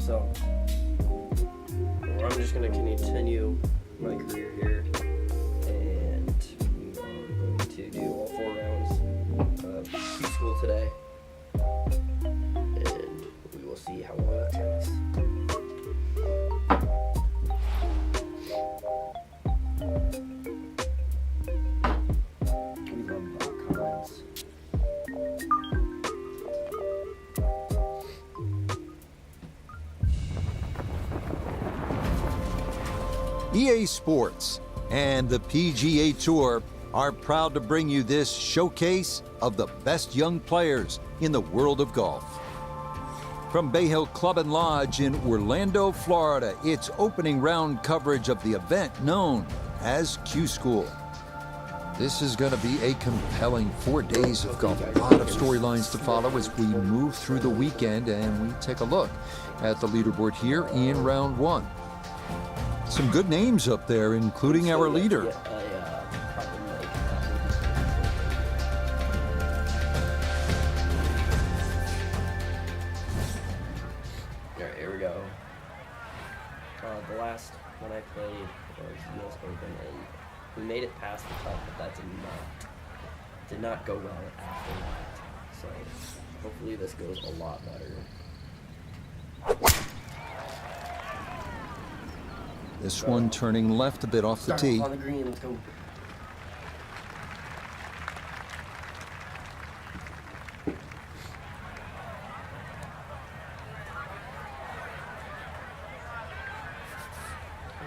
So I'm just going to continue my career here, and we are going to do all 4 rounds of Q school today, and we will see how long that takes. We love bot comments. EA Sports and the PGA Tour are proud to bring you this showcase of the best young players in the world of golf. From Bay Hill Club and Lodge in Orlando, Florida, it's opening round coverage of the event known as Q School. This is going to be a compelling 4 days of golf. A lot of storylines to follow as we move through the weekend, and we take a look at the leaderboard here in round 1. Some good names up there, including our leader. Alright, here we go. The last one I played was US Open, and we made it past the top, but that did not go well after that. So hopefully this goes a lot better. This one turning left a bit off the tee. On the green, let's go.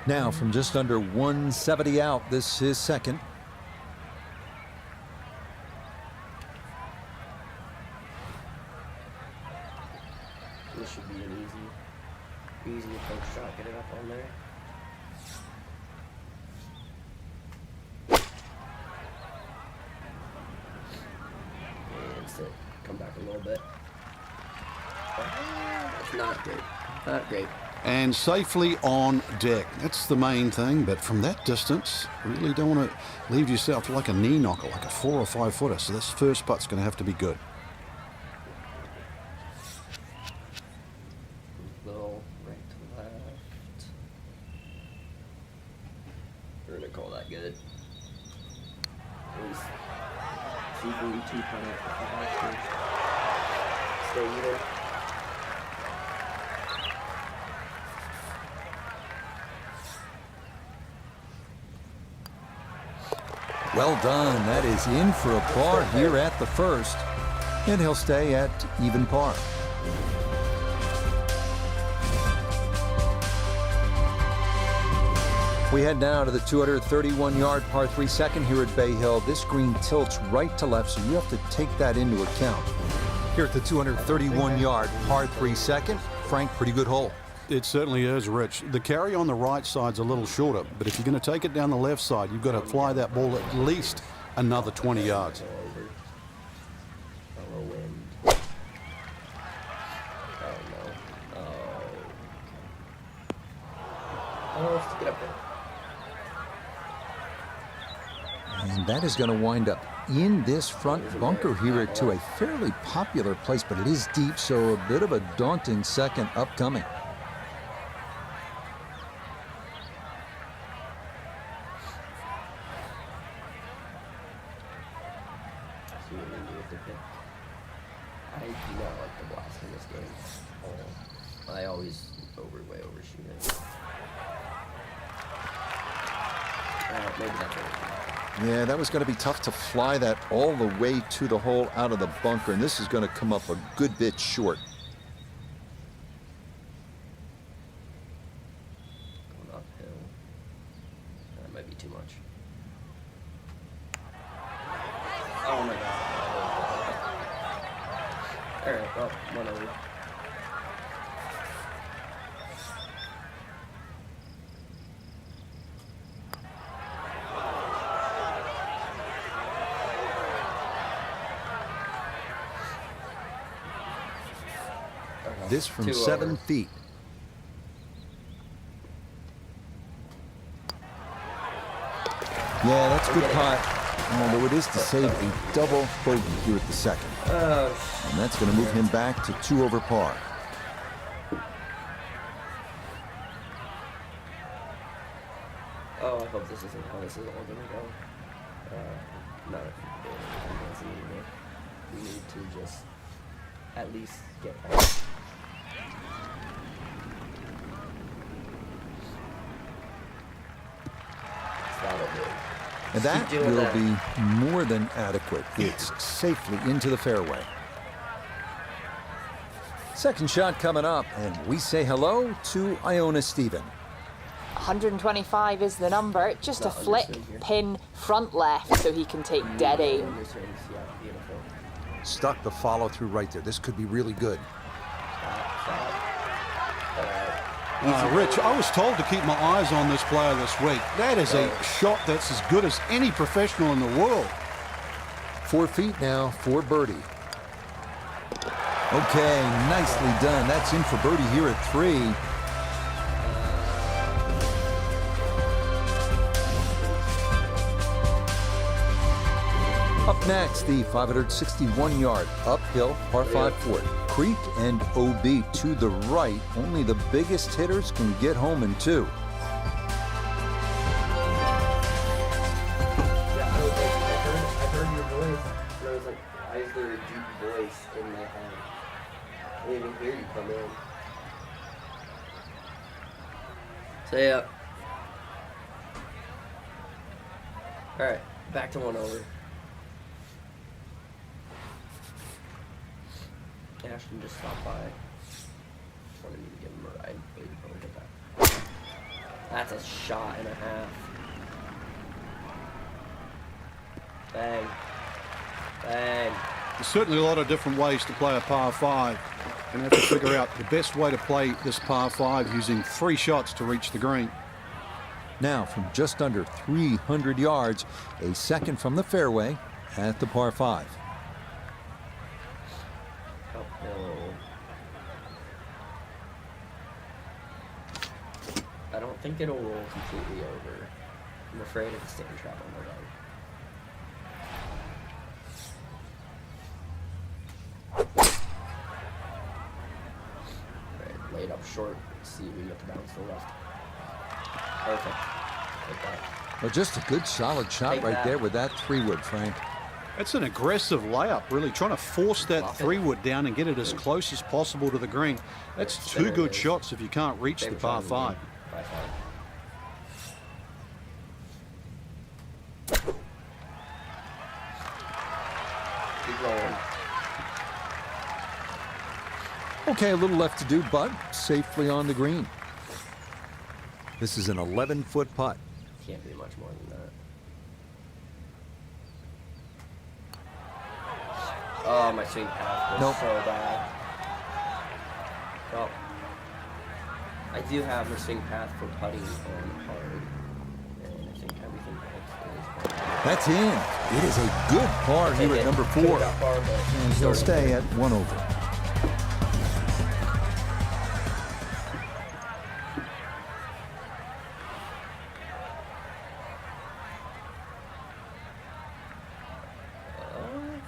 Now from just under 170 out, this is second. This should be an easy approach shot. Get it up on there. And sit. Come back a little bit. That's not great. Not great. And safely on deck. That's the main thing, but from that distance, really don't want to leave yourself like a knee knocker, like a 4 or 5 footer. So this first putt's going to have to be good. Little right to left. We're going to call that good. At least see if we can stay even. Well done. That is in for a par here at the first, and he'll stay at even par. We head now to the 231-yard par 3 second here at Bay Hill. This green tilts right to left, so you have to take that into account. Here at the 231-yard par 3 second, Frank, pretty good hole. It certainly is, Rich. The carry on the right side's a little shorter, but if you're going to take it down the left side, you've got to fly that ball at least another 20 yards. And that is going to wind up in this front bunker here to a fairly popular place, but it is deep, so a bit of a daunting second upcoming. I do not like the blast in this game. I always way overshoot it. Maybe that's it. Yeah, that was going to be tough to fly that all the way to the hole out of the bunker, and this is going to come up a good bit short. Going uphill. That might be too much. Oh my god. Alright, well, one over. This from 7 feet. Yeah, that's a good putt. Although it is to save a double bogey here at the second. And that's going to move him back to 2 over par. Oh, I hope this isn't how this is all gonna go. Not if we're anymore. We need to just at least get past. That'll do. And that will be more than adequate. It's safely into the fairway. Second shot coming up, and we say hello to Iona Stephen. 125 is the number. Just a flick, pin front left, so he can take dead aim. Yeah, beautiful. Stuck the follow through right there. This could be really good. Rich, I was told to keep my eyes on this player this week. That is a shot that's as good as any professional in the world. 4 feet now for birdie. Okay, nicely done. That's in for birdie here at 3. Up next, the 561-yard uphill par 5 fourth. Creek and OB to the right. Only the biggest hitters can get home in 2. Yeah, I heard your voice, and I was like, why is there a deep voice in my head? I didn't even hear you come in. So yeah. Alright, back to 1 over. Ashton just stopped by. Wanted me to give him a ride, but he probably did that. That's a shot and a half. Bang. Bang. There's certainly a lot of different ways to play a par 5. And have to figure out the best way to play this par 5 using 3 shots to reach the green. Now, from just under 300 yards, a second from the fairway at the par 5. Uphill. I don't think it'll roll completely over. I'm afraid of the stand trap on my leg. Alright, laid up short. Let's see if we get the bounce to the left. Perfect. Like that. Well, just a good solid shot Take right that. there with that 3-wood, Frank. That's an aggressive layup, really trying to force that 3-wood down and get it as close as possible to the green. That's 2 good shots if you can't reach the par 5. By far. Keep rolling. Okay, a little left to do, but safely on the green. This is an 11-foot putt. Can't be much more than that. Oh, my swing path was Nope. so bad. Well, I do have my swing path for putting on hard, and I think everything else is fine. That's in. It is a good par here at number 4. Could've got far, but And he'll stay at 1 over.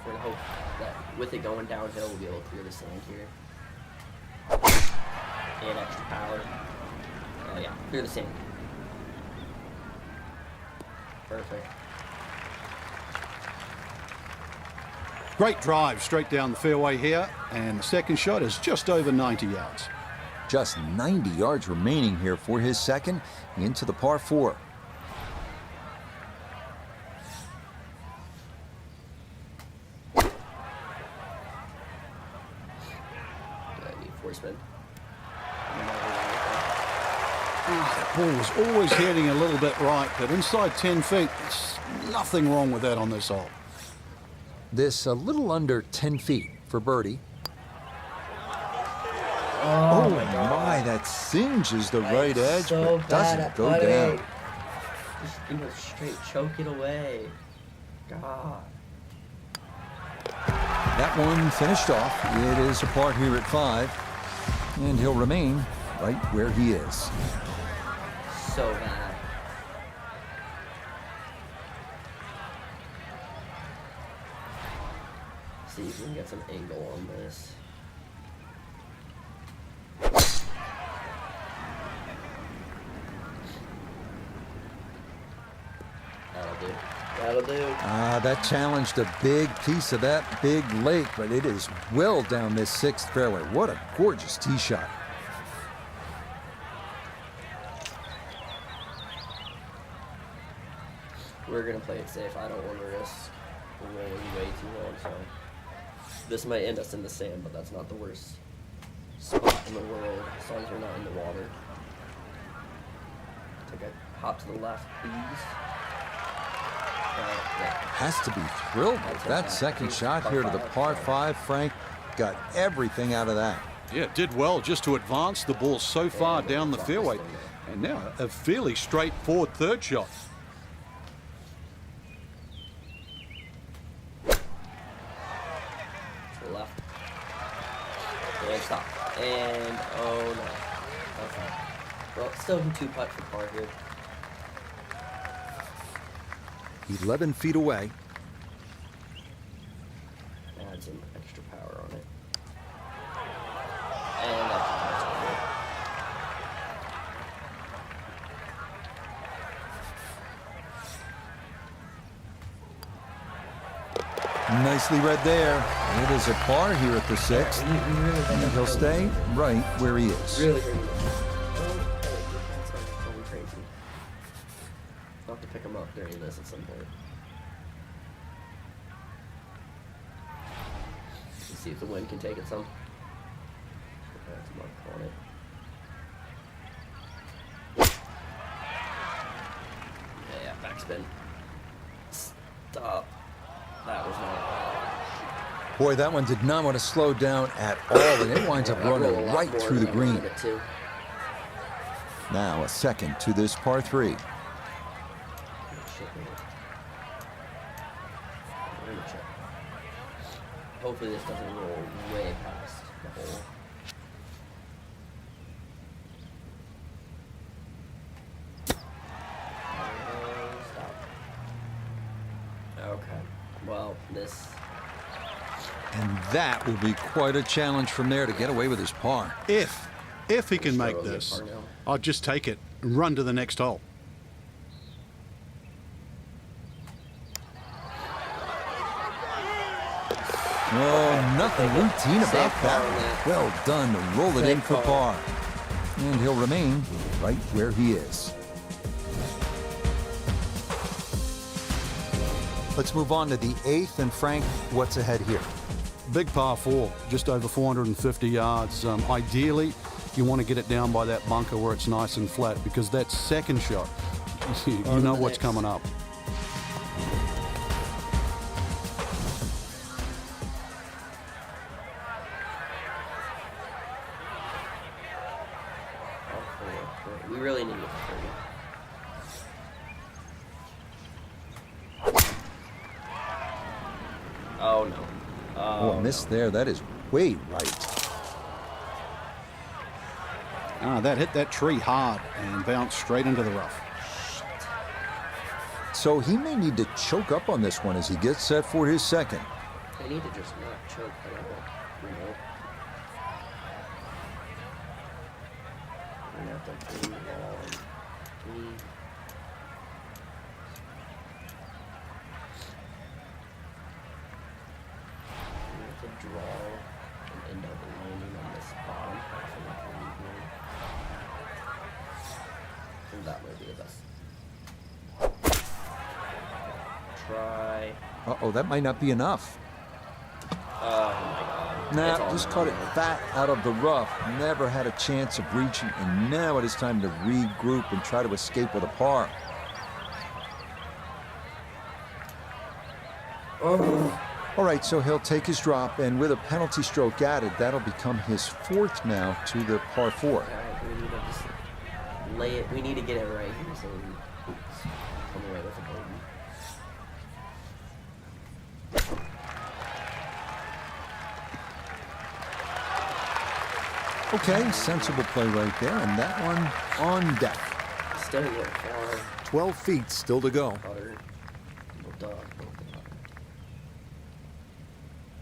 We're gonna hope that with it going downhill, we'll be able to clear the sand here. And extra power. Oh yeah, clear the sand. Perfect. Great drive straight down the fairway here, and the second shot is just over 90 yards. Just 90 yards remaining here for his second into the par 4. Spin. That ball was always heading a little bit right, but inside 10 feet, there's nothing wrong with that on this hole. This a little under 10 feet for birdie. Oh my, that singes the right edge, so but bad doesn't at go putting. down. Just straight choke it away. God. That one finished off. It is a par here at 5, and he'll remain right where he is. So bad. See if we can get some angle on this. do. That'll do. That challenged a big piece of that big lake, but it is well down this 6th fairway. What a gorgeous tee shot. We're gonna play it safe. I don't want to risk rolling way too long, so this might end us in the sand, but that's not the worst spot in the world as long as we're not in the water. Take a hop to the left, please. Yeah. Has to be thrilled with that second shot here to the par 5. Frank got everything out of that. Yeah, did well just to advance the ball so far down the fairway. And now a fairly straightforward third shot. To the left. And stop. And oh no. Okay. Well, still can 2-putt for par here. 11 feet away. Add some extra power on it. And that's Nicely read there. It is a par here at the 6th. And he'll stay right where he is. really hurting me. Going crazy. I'll have to pick him up during this at some point. Let's see if the wind can take it some. That's a mark on it. Yeah, backspin. Stop. That was not. Boy, that one did not want to slow down at all, and it winds up running right through the green. Now a second to this par 3. Hopefully this doesn't roll way past the hole. Stop. Okay. Well, this. And that will be quite a challenge from there to get away with his par. If he can make this, I'll just take it and run to the next hole. Oh, nothing routine about that. Well done to roll it in for par. And he'll remain right where he is. Let's move on to the 8th. And Frank, what's ahead here? Big par 4, just over 450 yards. Ideally, you want to get it down by that bunker where it's nice and flat, because that second shot, you know what's coming up. We really need it for 30. Oh no. Oh, a miss there. That is way right. That hit that tree hard and bounced straight into the rough. So he may need to choke up on this one as he gets set for his second. They need to just not choke at all, you know. We're gonna have to clean the ball and clean. We have to draw and end up landing on this bottom half of the green here. And that might be the best. Try. Uh-oh, that might not be enough. Oh my god. Nah, just caught it fat out of the rough. Never had a chance of reaching, and now it is time to regroup and try to escape with a par. Oh. All right, so he'll take his drop, and with a penalty stroke added, that'll become his 4th now to the par 4. Alright, we need to just lay it. We need to get it right here so we come away with a bogey. Okay, sensible play right there, and that one on deck. Still get far. 12 feet still to go. Putter. Little dog. Little putter.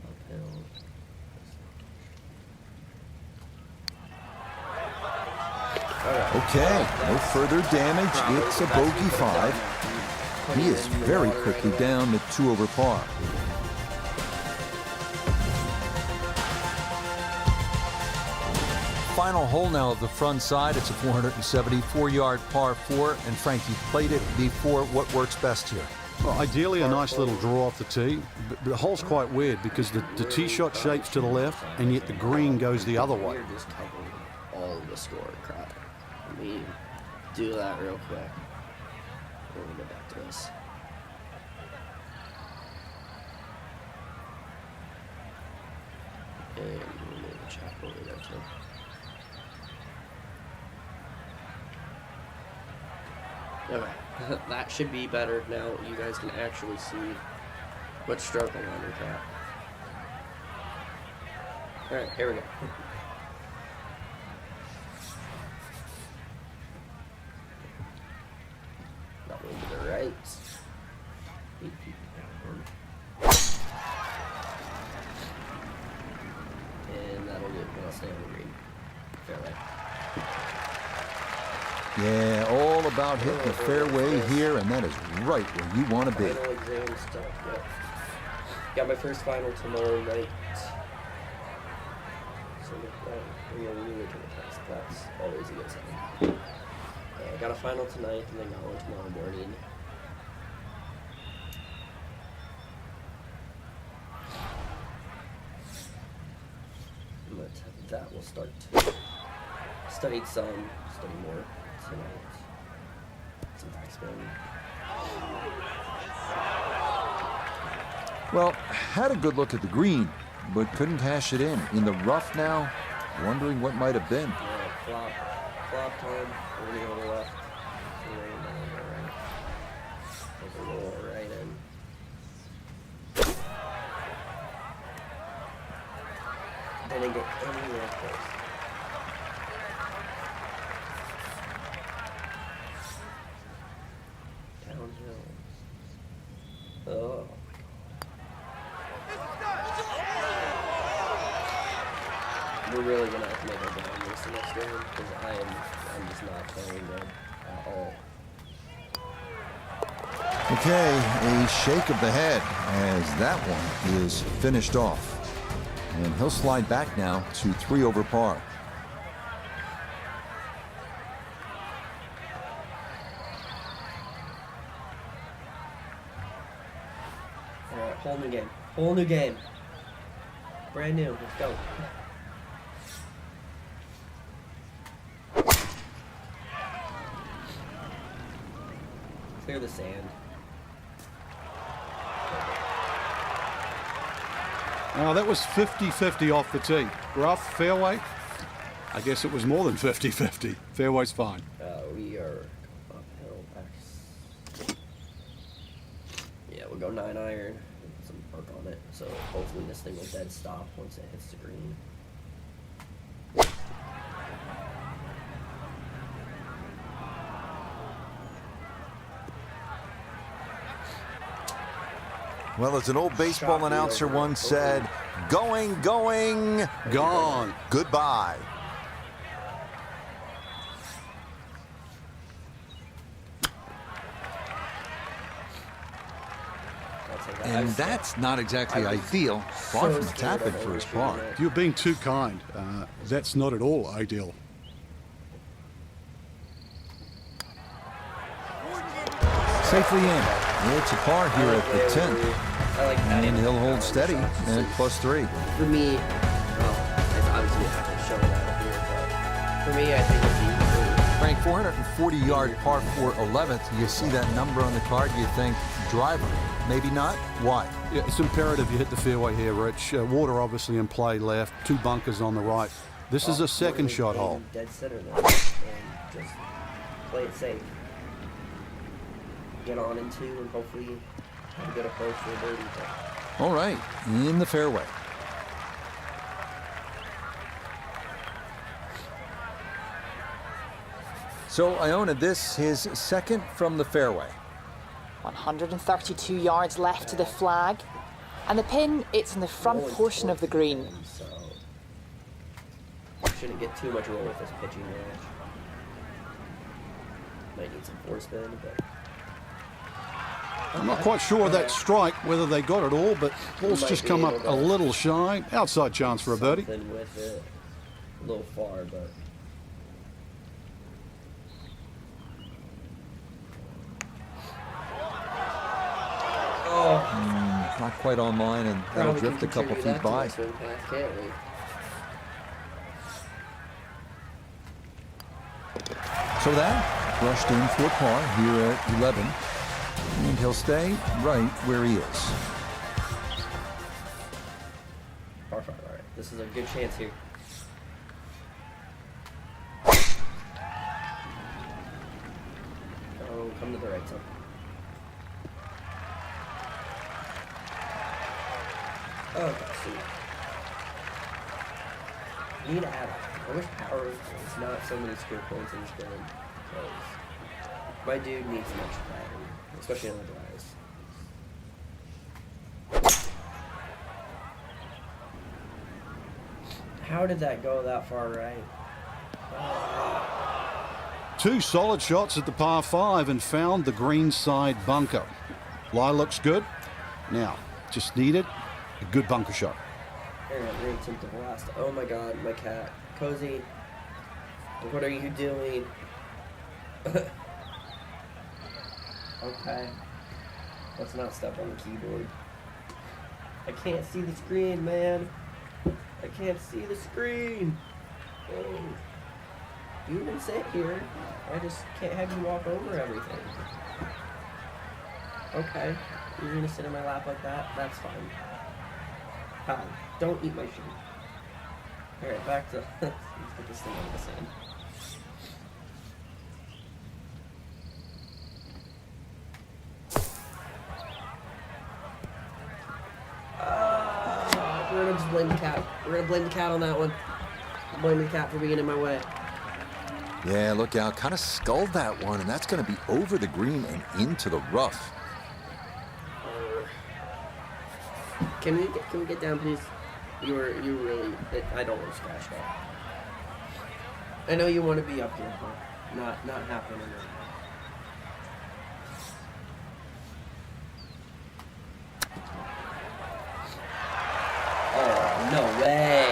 Uphill. Okay, no further damage. It's a bogey 5. He is very quickly down to 2 over par. Final hole now of the front side. It's a 474-yard par 4. And Frank, you played it before. What works best here? Well, ideally a nice little draw off the tee, but the hole's quite weird because the tee shot shapes to the left and yet the green goes the other way. We're just covering all of the score crap. Let me do that real quick. We're gonna get back to this. And we'll move the chat over there too. Okay, that should be better now. You guys can actually see what's stroking on your cap. Alright, here we go. That one to the right. 8 feet downward. And that'll do it. I'll stay on the green. Fairway. Yeah, all about hitting the fairway here, and that is right where you want to be. Final exam stuff, yep. Got my first final tomorrow night. So we are really to the test. That's always a good sign. I got a final tonight, and then got one tomorrow morning. But that will start to study some, study more tonight. Some backspin. Well, had a good look at the green, but couldn't cash it in the rough now, wondering what might have been. Yeah, flop time, running on the left, running down the right. Take a roll right in. Didn't get anywhere close. Downhill. Oh. We're really gonna have to make our bet on this the next game because I'm just not playing good at all. Okay, a shake of the head as that one is finished off. And he'll slide back now to 3 over par. Alright, whole new game. Whole new game. Brand new. Let's go. Clear the sand. Now that was 50-50 off the tee. Rough, fairway. I guess it was more than 50-50. Fairway's fine. We are uphill back. Yeah, we'll go 9 iron. Put some perk on it. So hopefully this thing will dead stop once it hits the green. Well, as an old baseball announcer once said, going, going, Gone. goodbye. And that's not exactly ideal. Far from tapping for his par. You're being too kind. That's not at all ideal. Safely in. It's a par here at the 10th. I like that. And he'll hold steady at +3. For me, well, it's obviously I have to show that up here, but for me, I think it's easy. Frank, 440-yard par 4 11th. You see that number on the card, you think driver. Maybe not. Why? Yeah, it's imperative you hit the fairway here, Rich. Water obviously in play left, 2 bunkers on the right. This is a second shot hole. Dead center then, and just play it safe. Get on in 2 and hopefully have a good approach for a birdie. All right, in the fairway. So Iona, this his second from the fairway. 132 yards left to the flag. And the pin, it's in the front portion of the green. So shouldn't get too much roll with this pitching match. Might need some force spin, but I'm not quite sure of that strike, whether they got it all, but ball's Might just be come up able a to- little shy. Outside chance for a birdie. Something with it. A little far, but. Oh. Not quite online, and that'll Probably drift a can couple contribute feet that to by. my swing path, can't we? So that brushed in for par here at 11. And he'll stay right where he is. Par 5, alright. This is a good chance here. Oh, come to the right side. Oh, okay, sweet. Need to add. I wish power was not so many skill points in this game. Because my dude needs some extra battery, especially on the drives. How did that go that far right? Two solid shots at the par 5 and found the green side bunker. Lie looks good. Now, just needed a good bunker shot. Alright, we're gonna attempt the last. Oh my god, my cat. Cozy, what are you doing? Okay. Let's not step on the keyboard. I can't see the screen, man. I can't see the screen. Oh. You can sit here. I just can't have you walk over everything. Okay. You're gonna sit in my lap like that? That's fine. Hi. Don't eat my shoe. Alright, back to... let's get this thing out of the sand. We're gonna just blame the cat. We're gonna blame the cat on that one. Blame the cat for being in my way. Yeah, look out. Kind of sculled that one, and that's going to be over the green and into the rough. Can we get down, please? You really. I don't want to scratch that. I know you want to be up here, but not happening. Oh no way!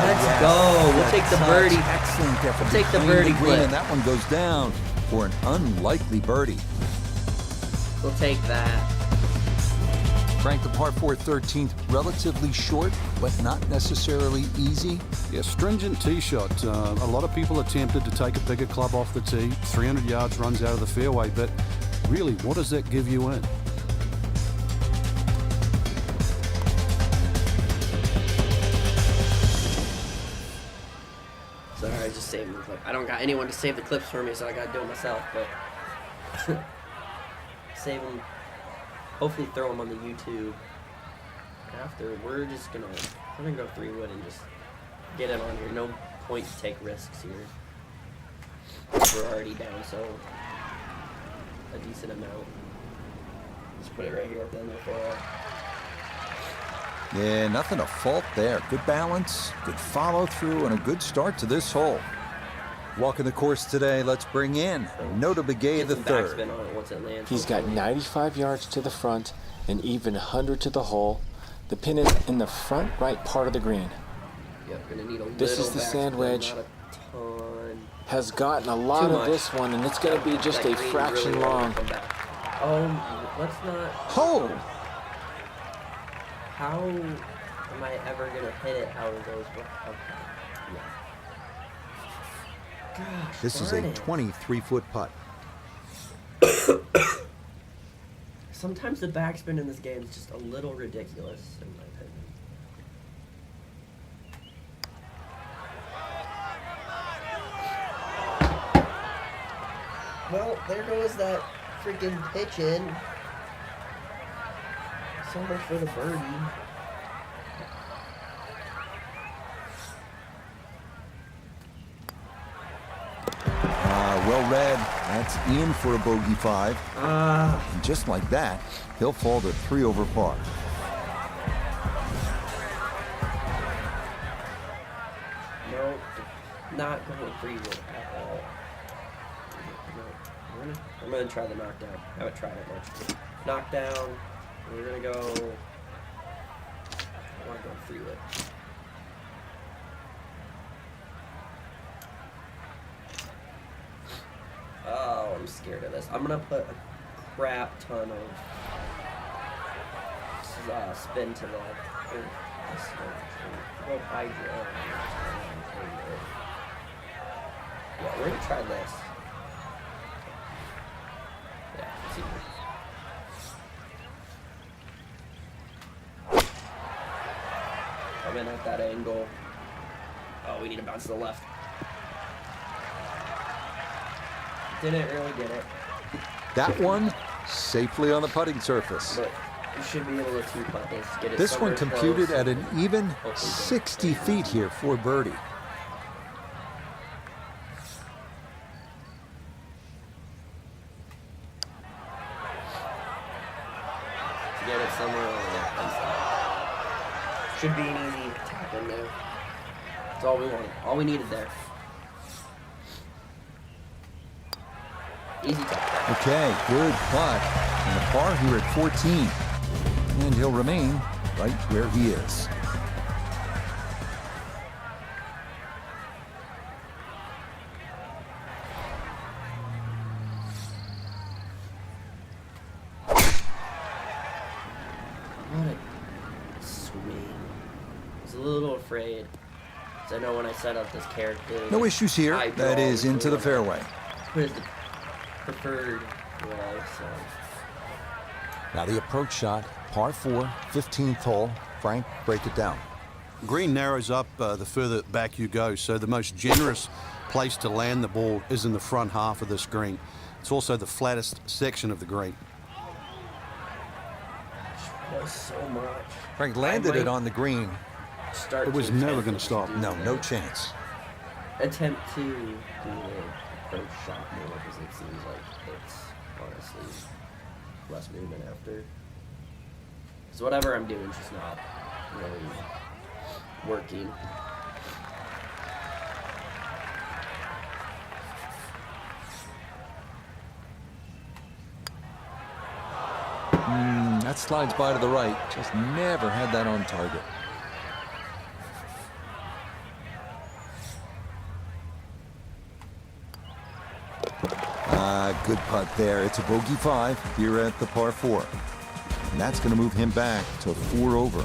Let's go. We'll take the birdie. Excellent effort. We'll take the between birdie green, clip. and that one goes down for an unlikely birdie. We'll take that. Frank, the par 4 13th, relatively short, but not necessarily easy. Yeah, stringent tee shot. A lot of people are tempted to take a bigger club off the tee. 300 yards runs out of the fairway, but really, what does that give you in? Sorry, I just saved the clip. I don't got anyone to save the clips for me, so I gotta do it myself, but save them. Hopefully throw them on the YouTube after. We're gonna go 3-wood and just get it on here. No point to take risks here. We're already down, so a decent amount. Just put it right here at the end of the fairway. Yeah, nothing to fault there. Good balance, good follow through, and a good start to this hole. Walking the course today, let's bring in Nota Begay Get the some third. backspin on it once it lands. He's got 95 yards to the front and even 100 to the hole. The pin is in the front right part of the green. Yep, gonna need a This little is the backspin, sand wedge. not a ton. Has gotten a lot Too of much. this one, and it's going to be just That a green fraction really wanted long. to come back. Let's not. Oh! How am I ever gonna hit it? How it goes? Okay. Yeah. Gosh, This is darn a it. 23-foot putt. Sometimes the backspin in this game is just a little ridiculous, in my opinion. Well, there goes that freaking pitch in. So much for the birdie. Well read. That's in for a bogey 5. And just like that, he'll fall to 3 over par. Nope, not going 3-wood at all. No, I'm gonna try the knockdown. I haven't tried it much. knockdown. We're gonna go. I want to go freeway. Oh, I'm scared of this. I'm gonna put a crap ton of spin to the left. Go hydro. Yeah, we're gonna try this. Yeah, see. Come in at that angle. Oh, we need to bounce to the left. Didn't really get it. That one safely on the putting surface. But you should be able to two-putt this. Get it This one somewhere computed close. at an even Hopefully don't 60 get it. feet here for birdie. To get it somewhere over there. Should be an easy tap in there. That's all we wanted. All we needed there. Easy tap. Okay, good putt. And the par here at 14. And he'll remain right where he is. What a swing. I was a little afraid. Because I know when I set up this character. No issues here. I That is draw into the fairway. Put it the preferred way, so. Now the approach shot, par 4, 15th hole. Frank, break it down. Green narrows up the further back you go, so the most generous place to land the ball is in the front half of this green. It's also the flattest section of the green. That was so much. Frank landed it on the green. Start It was to never attempt gonna stop. do No, the- no chance. Attempt to do the approach shot more because it seems like it's honestly less movement after. Because whatever I'm doing is just not really working. That slides by to the right. Just never had that on target. Good putt there. It's a bogey 5 here at the par 4. And that's going to move him back to 4 over.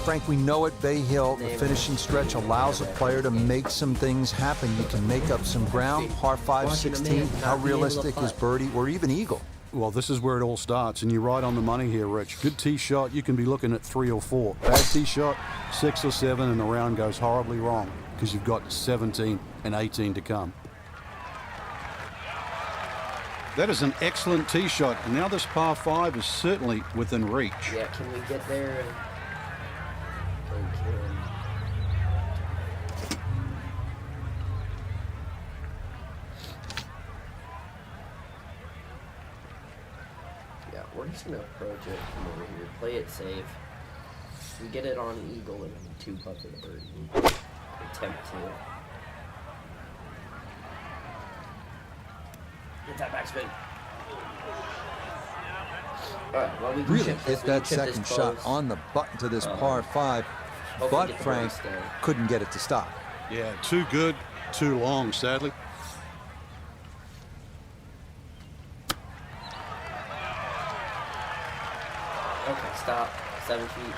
Frank, we know at Bay Hill, the finishing stretch allows a player to make some things happen. You can make up some ground. Par 5, 16. How realistic is birdie or even eagle? Well, this is where it all starts, and you're right on the money here, Rich. Good tee shot, you can be looking at 3 or 4. Bad tee shot, 6 or 7, and the round goes horribly wrong because you've got 17 and 18 to come. That is an excellent tee shot, and now this par 5 is certainly within reach. Yeah, can we get there? Okay. Yeah, we're just gonna approach it from over here. Play it safe. We get it on eagle and 2 putt for the birdie. Attempt to. Get that backspin. Alright, well we can Really chip this, hit we can that chip this second shot close. on the button to this par 5, Hopefully but get the Frank birdie stay. couldn't get it to stop. Yeah, too good, too long, sadly. Okay, stop. 7 feet.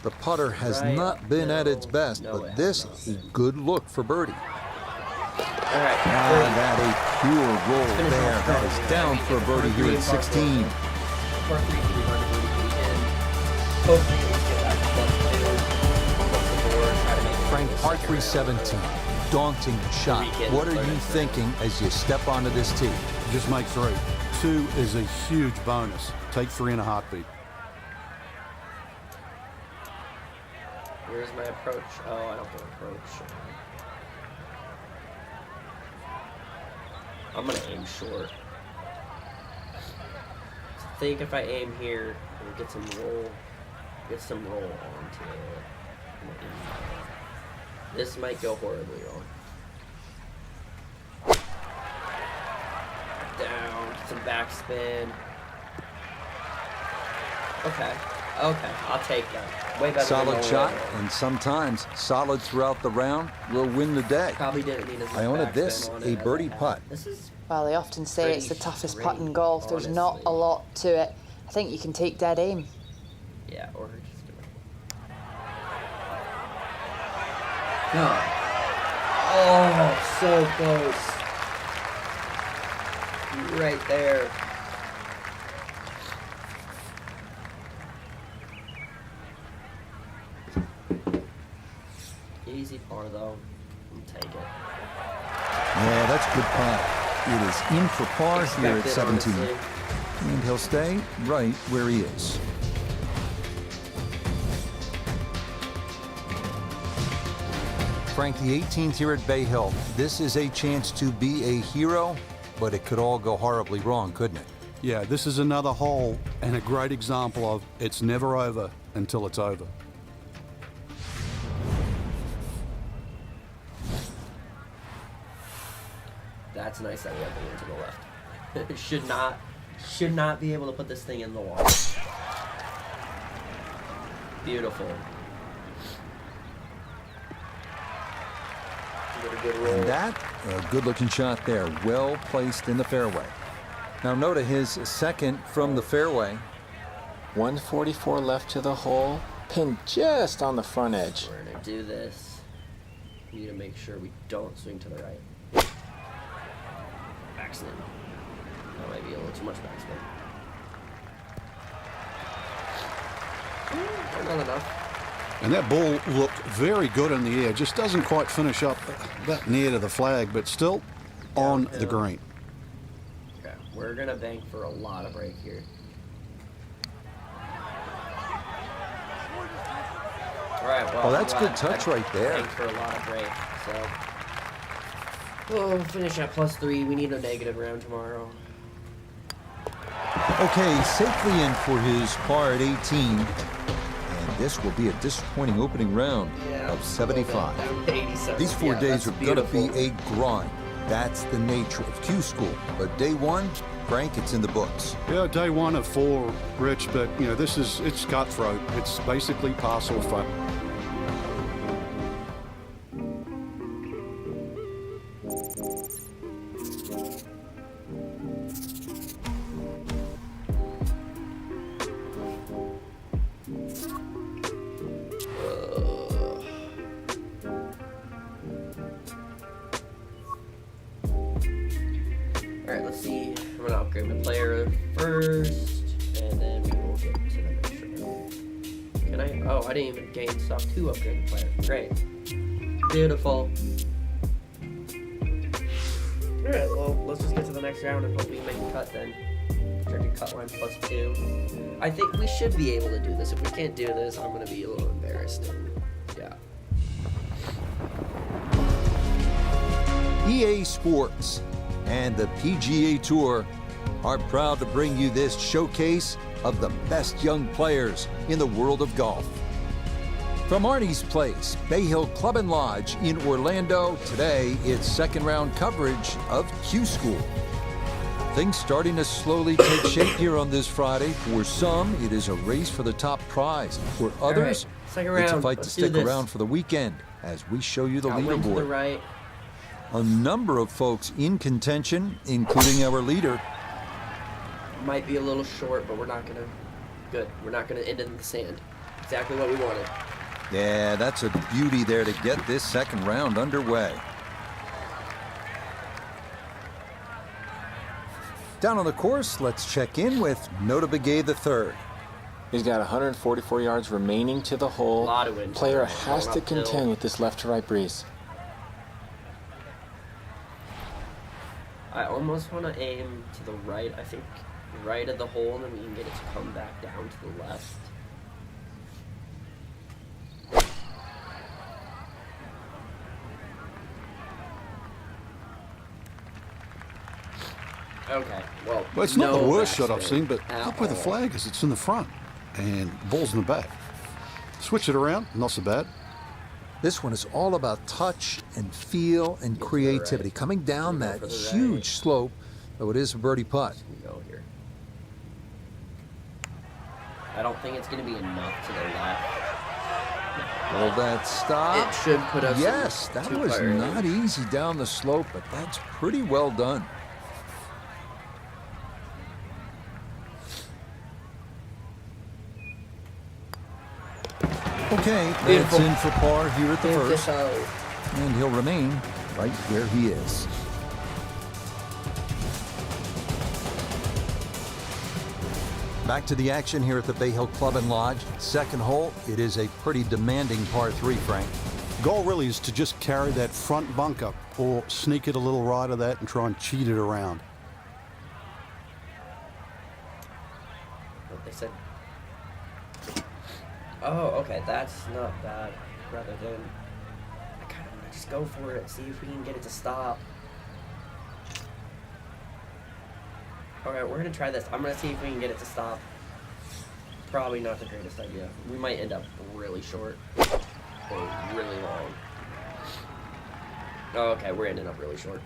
The putter has Right not been at its best, No, it but has this not. is a good look for birdie. Alright, That a pure roll Finish there. off That strong. is down for a birdie here at 16. Par 3 can be hard to birdie again. Hopefully at least get back to plus 2. Flip the board, try to make it Frank, to the par second 3 round. 17. Daunting shot. Weekend What are you clearance. thinking as you step onto this tee? Just make 3. 2 is a huge bonus. Take 3 in a heartbeat. Where's my approach? Oh, I don't go approach. I'm gonna aim short. I think if I aim here, we'll get some roll onto it. This might go horribly wrong. Down, some backspin. Okay, I'll take that. Way better than Solid no shot, way. and sometimes solid throughout the round will win the day. Probably didn't need as much Iona, backspin this, on a it as birdie I had. putt. This is Well, they often say it's the pretty toughest straight, putt in golf. There's not a honestly. lot to it. I think you can take dead aim. Yeah, or just do it. God. Oh, so close. Right there. Easy par though. I'll take it. Yeah, that's good putt. It is in for par here at Expected, 17. honestly. And he'll stay right where he is. Frank, the 18th here at Bay Hill. This is a chance to be a hero, but it could all go horribly wrong, couldn't it? Yeah, this is another hole and a great example of it's never over until it's over. That's nice that we have the wind to the left. should not be able to put this thing in the water. Beautiful. Get a good roll. And that, a good-looking shot there, well placed in the fairway. Now note his second from the fairway. 144 left to the hole. Pin just on the front edge. We're gonna do this. We need to make sure we don't swing to the right. Backspin. That might be a little too much backspin. Not enough. And that ball looked very good in the air. Just doesn't quite finish up that near to the flag, but still on the green. Okay, we're gonna bank for a lot of break here. All right, well, Oh, that's I'm good glad touch I right there. banked for a lot of break, so. Oh, finish at +3. We need a negative round tomorrow. Okay, safely in for his par at 18. And this will be a disappointing opening round of 75. Down to 87. These 4 Yeah, days that's are going to be beautiful. a grind. That's the nature of Q School. But day one, Frank, it's in the books. Yeah, day 1 of 4, Rich, but you know, it's cutthroat. It's basically pass or fail. Alright, let's see. I'm gonna upgrade my player first, and then we will get to the next round. Can I? Oh, I didn't even gain stuff to upgrade the player. Great. Beautiful. Alright, well, let's just get to the next round and hope we make a cut then. Projected cut line +2. I think we should be able to do this. If we can't do this, I'm gonna be a little embarrassed. Yeah. EA Sports and the PGA Tour are proud to bring you this showcase of the best young players in the world of golf. From Arnie's Place, Bay Hill Club and Lodge in Orlando, today it's second round coverage of Q School. Things starting to slowly take shape here on this Friday. For some, it is a race for the top prize. For others, right, second it's a round. fight to Let's do stick this. around for the weekend as we show you the Got wind to the leaderboard. right. A number of folks in contention, including our leader. Might be a little short, but we're not gonna. Good. We're not gonna end it in the sand. Exactly what we wanted. Yeah, that's a beauty there to get this second round underway. Down on the course, let's check in with Nota Begay III. He's got 144 yards remaining to the hole. A lot of wind. Player Going has to uphill. contend with this left to right breeze. I almost want to aim to the right. I think right of the hole, and then we can get it to come back down to the left. Okay, well, Well, it's not no the worst shot I've backspin seen, but at look where the all. flag is. It's in the front, and ball's in the back. Switch it around, not so bad. This one is all about touch and feel and creativity. Coming down that huge slope, though it is a birdie putt. Go here. I don't think it's going to be enough to the left. Will that stop? It should put us. Yes, that was not easy down the slope, but that's pretty well done. Okay, that's in for par here at the first. And he'll remain right where he is. Back to the action here at the Bay Hill Club and Lodge. Second hole, it is a pretty demanding par 3, Frank. Goal really is to just carry that front bunker or sneak it a little right of that and try and cheat it around. What they said. Oh, okay, that's not bad. Rather than, I kind of want to just go for it, see if we can get it to stop. Alright, we're going to try this. I'm going to see if we can get it to stop. Probably not the greatest idea. We might end up really short. Or really long. Oh, okay, we're ending up really short.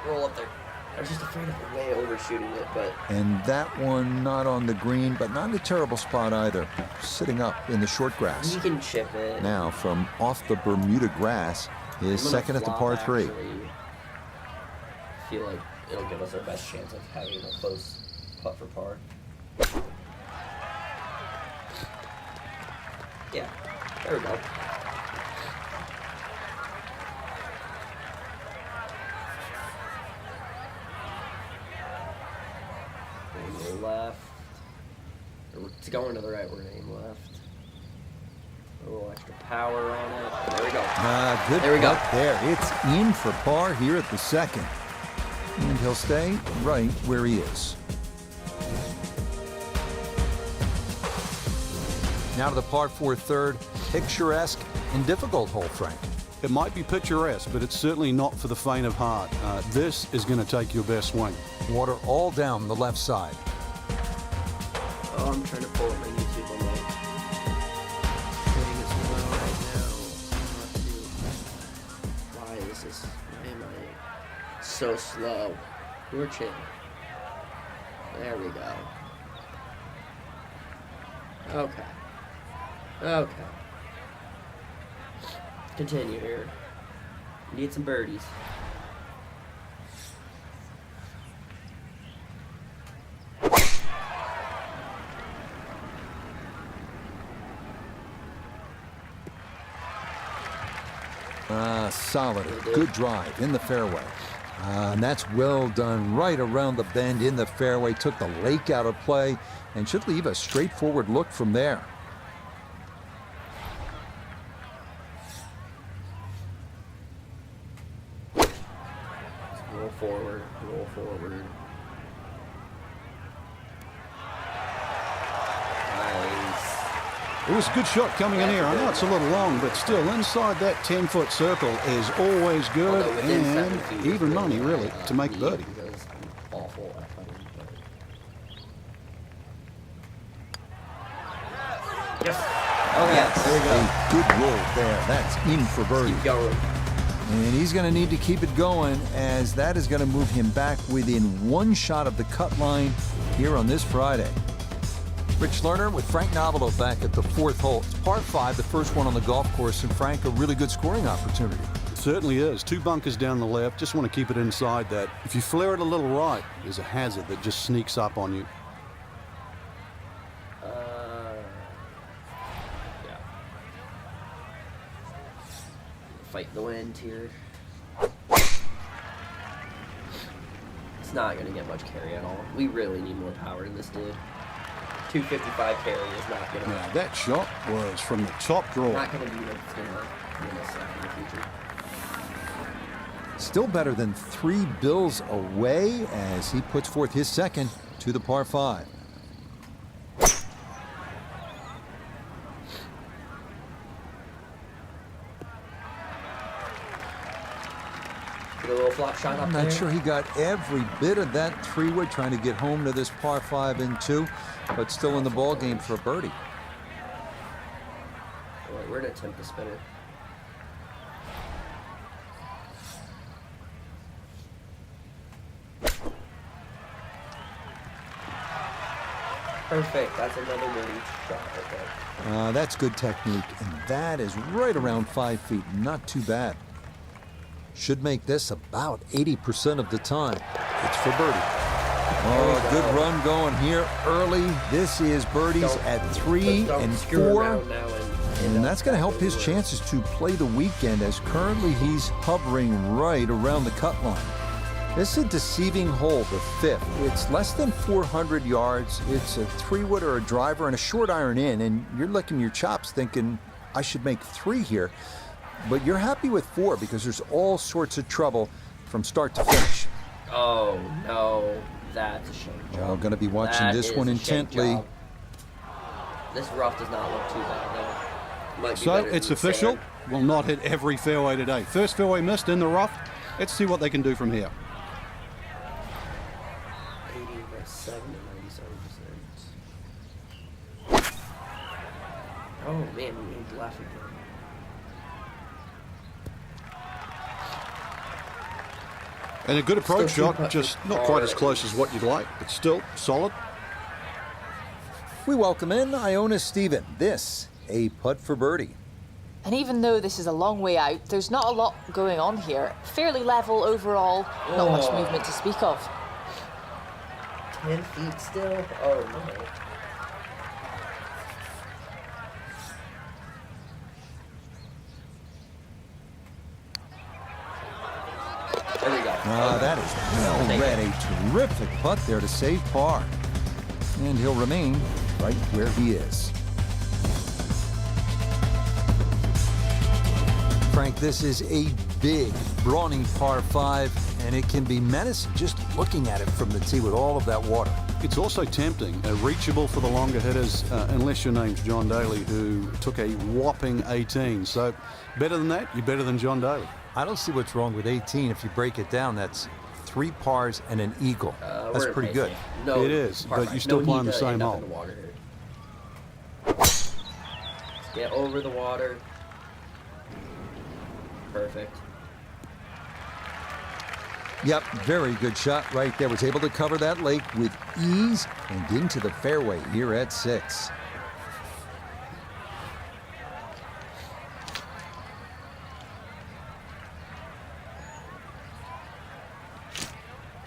Roll up there. I was just afraid of way overshooting it, but... And that one not on the green, but not in a terrible spot either. Sitting up in the short grass. We can chip it. Now, from off the Bermuda grass, is second at the par 3. I feel like it'll give us our best chance of having a close putt for par. Yeah, there we go. Aim left. It's going to the right, we're going to aim left. A little extra power on it. There we go. Good there we go. There, it's in for par here at the second. And he'll stay right where he is. Now to the par 4 third, picturesque and difficult hole, Frank. It might be picturesque, but it's certainly not for the faint of heart. This is going to take your best swing. Water all down the left side. Oh, I'm trying to pull up my YouTube on my doing as well right now. Why am I so slow? We're chill. There we go. Okay. Okay. Continue here. Need some birdies. Solid. Good drive in the fairway. And that's well done right around the bend in the fairway. Took the lake out of play and should leave a straightforward look from there. Roll forward, roll forward. Nice. It was a good shot coming in here. I know it's a little long, but still inside that 10-foot circle is always good and even money, really, to make birdie. Awful at putting, but... Yes. Oh, yes. There we go. A good roll there. That's in for birdie. Keep going. And he's going to need to keep it going, as that is going to move him back within one shot of the cut line here on this Friday. Rich Lerner with Frank Novello back at the 4th hole. It's par 5, the first one on the golf course, and Frank, a really good scoring opportunity. It certainly is. 2 bunkers down the left. Just want to keep it inside that. If you flare it a little right, there's a hazard that just sneaks up on you. Yeah. Fight the wind here. It's not going to get much carry at all. We really need more power in this dude. 255 carry is not going to... Now, that shot was from the top draw. Not going to be what's going to win us in the future. Still better than 3 bills away as he puts forth his second to the par 5. Get a little flop shot up I'm there. not sure he got every bit of that 3-wood trying to get home to this par 5 and 2, but still in the ball game for a birdie. Alright, we're gonna attempt the spinner. Perfect. That's another birdie shot right there. That's good technique, and that is right around 5 feet. Not too bad. Should make this about 80% of the time. It's for birdie. Oh, good run going here early. This is birdies at 3 and 4. And that's going to help his chances to play the weekend, as currently he's hovering right around the cut line. This is a deceiving hole, the 5th. It's less than 400 yards. It's a 3-wood or a driver and a short iron in, and you're licking your chops thinking, I should make 3 here. But you're happy with 4 because there's all sorts of trouble from start to finish. Oh, no. That's a shame job. Oh, going to be watching this one intently. This rough does not look too bad, though. Might be So better it's than official. sand. Will not hit every fairway today. First fairway missed in the rough. Let's see what they can do from here. 87 and 97%. Oh man, we made laughing. And a good approach Still shot, just not quite as close as what you'd like, but still solid. We welcome in Iona Stephen. This, a putt for birdie. And even though this is a long way out, there's not a lot going on here. Fairly level overall, not much movement to speak of. 10 feet still? Oh no. There we go. That is well read. A terrific putt there to save par. And he'll remain right where he is. Frank, this is a big, brawny par 5, and it can be menacing just looking at it from the tee with all of that water. It's also tempting, reachable for the longer hitters, unless your name's John Daly, who took a whopping 18. So better than that, you're better than John Daly. I don't see what's wrong with 18. If you break it down, that's 3 pars and an eagle. That's pretty good. No, It is, par but five. you still No playing need the to same end up hole. in the water here. Let's get over the water. Perfect. Yep, very good shot right there. Was able to cover that lake with ease and into the fairway here at 6.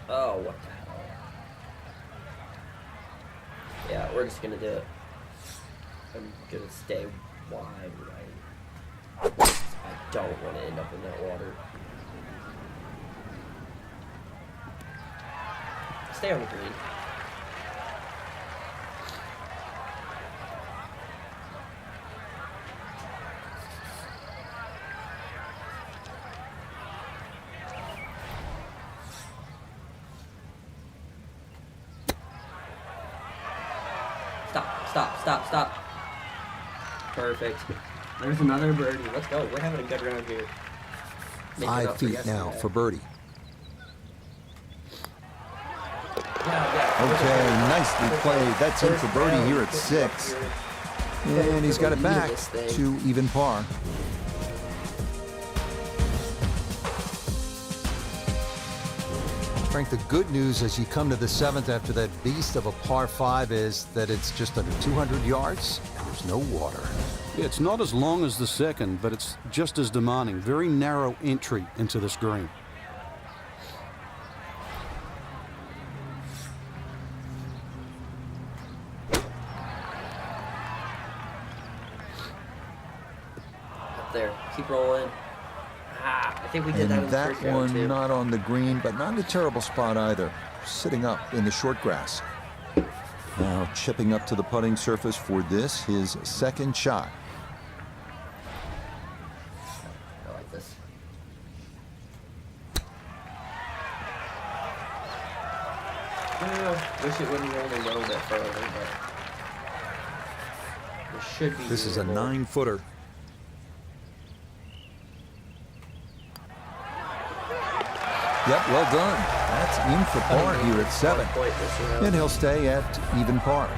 Oh, what the hell? Yeah, we're just gonna do it. I'm gonna stay wide right. I don't want to end up in that water. Stay on the green. Stop. Perfect. There's another birdie. Let's go. We're having a good round here. Making 5 up for feet now yesterday. for birdie. Yeah. Okay, nicely played. That's in for birdie here at 6. And he's got it back to even par. Frank, the good news as you come to the 7th after that beast of a par 5 is that it's just under 200 yards and there's no water. Yeah, it's not as long as the second, but it's just as demanding. Very narrow entry into this green. Up there. Keep rolling. I think we did that in And the that first round one too. not on the green, but not in a terrible spot either. Sitting up in the short grass. Now chipping up to the putting surface for this, his second shot. I like this. Wish it wouldn't roll a little bit further, but it should be. This is a doable. 9-footer. Yep, well done. That's in for par here at 7. 1 point this round. And he'll stay at even par.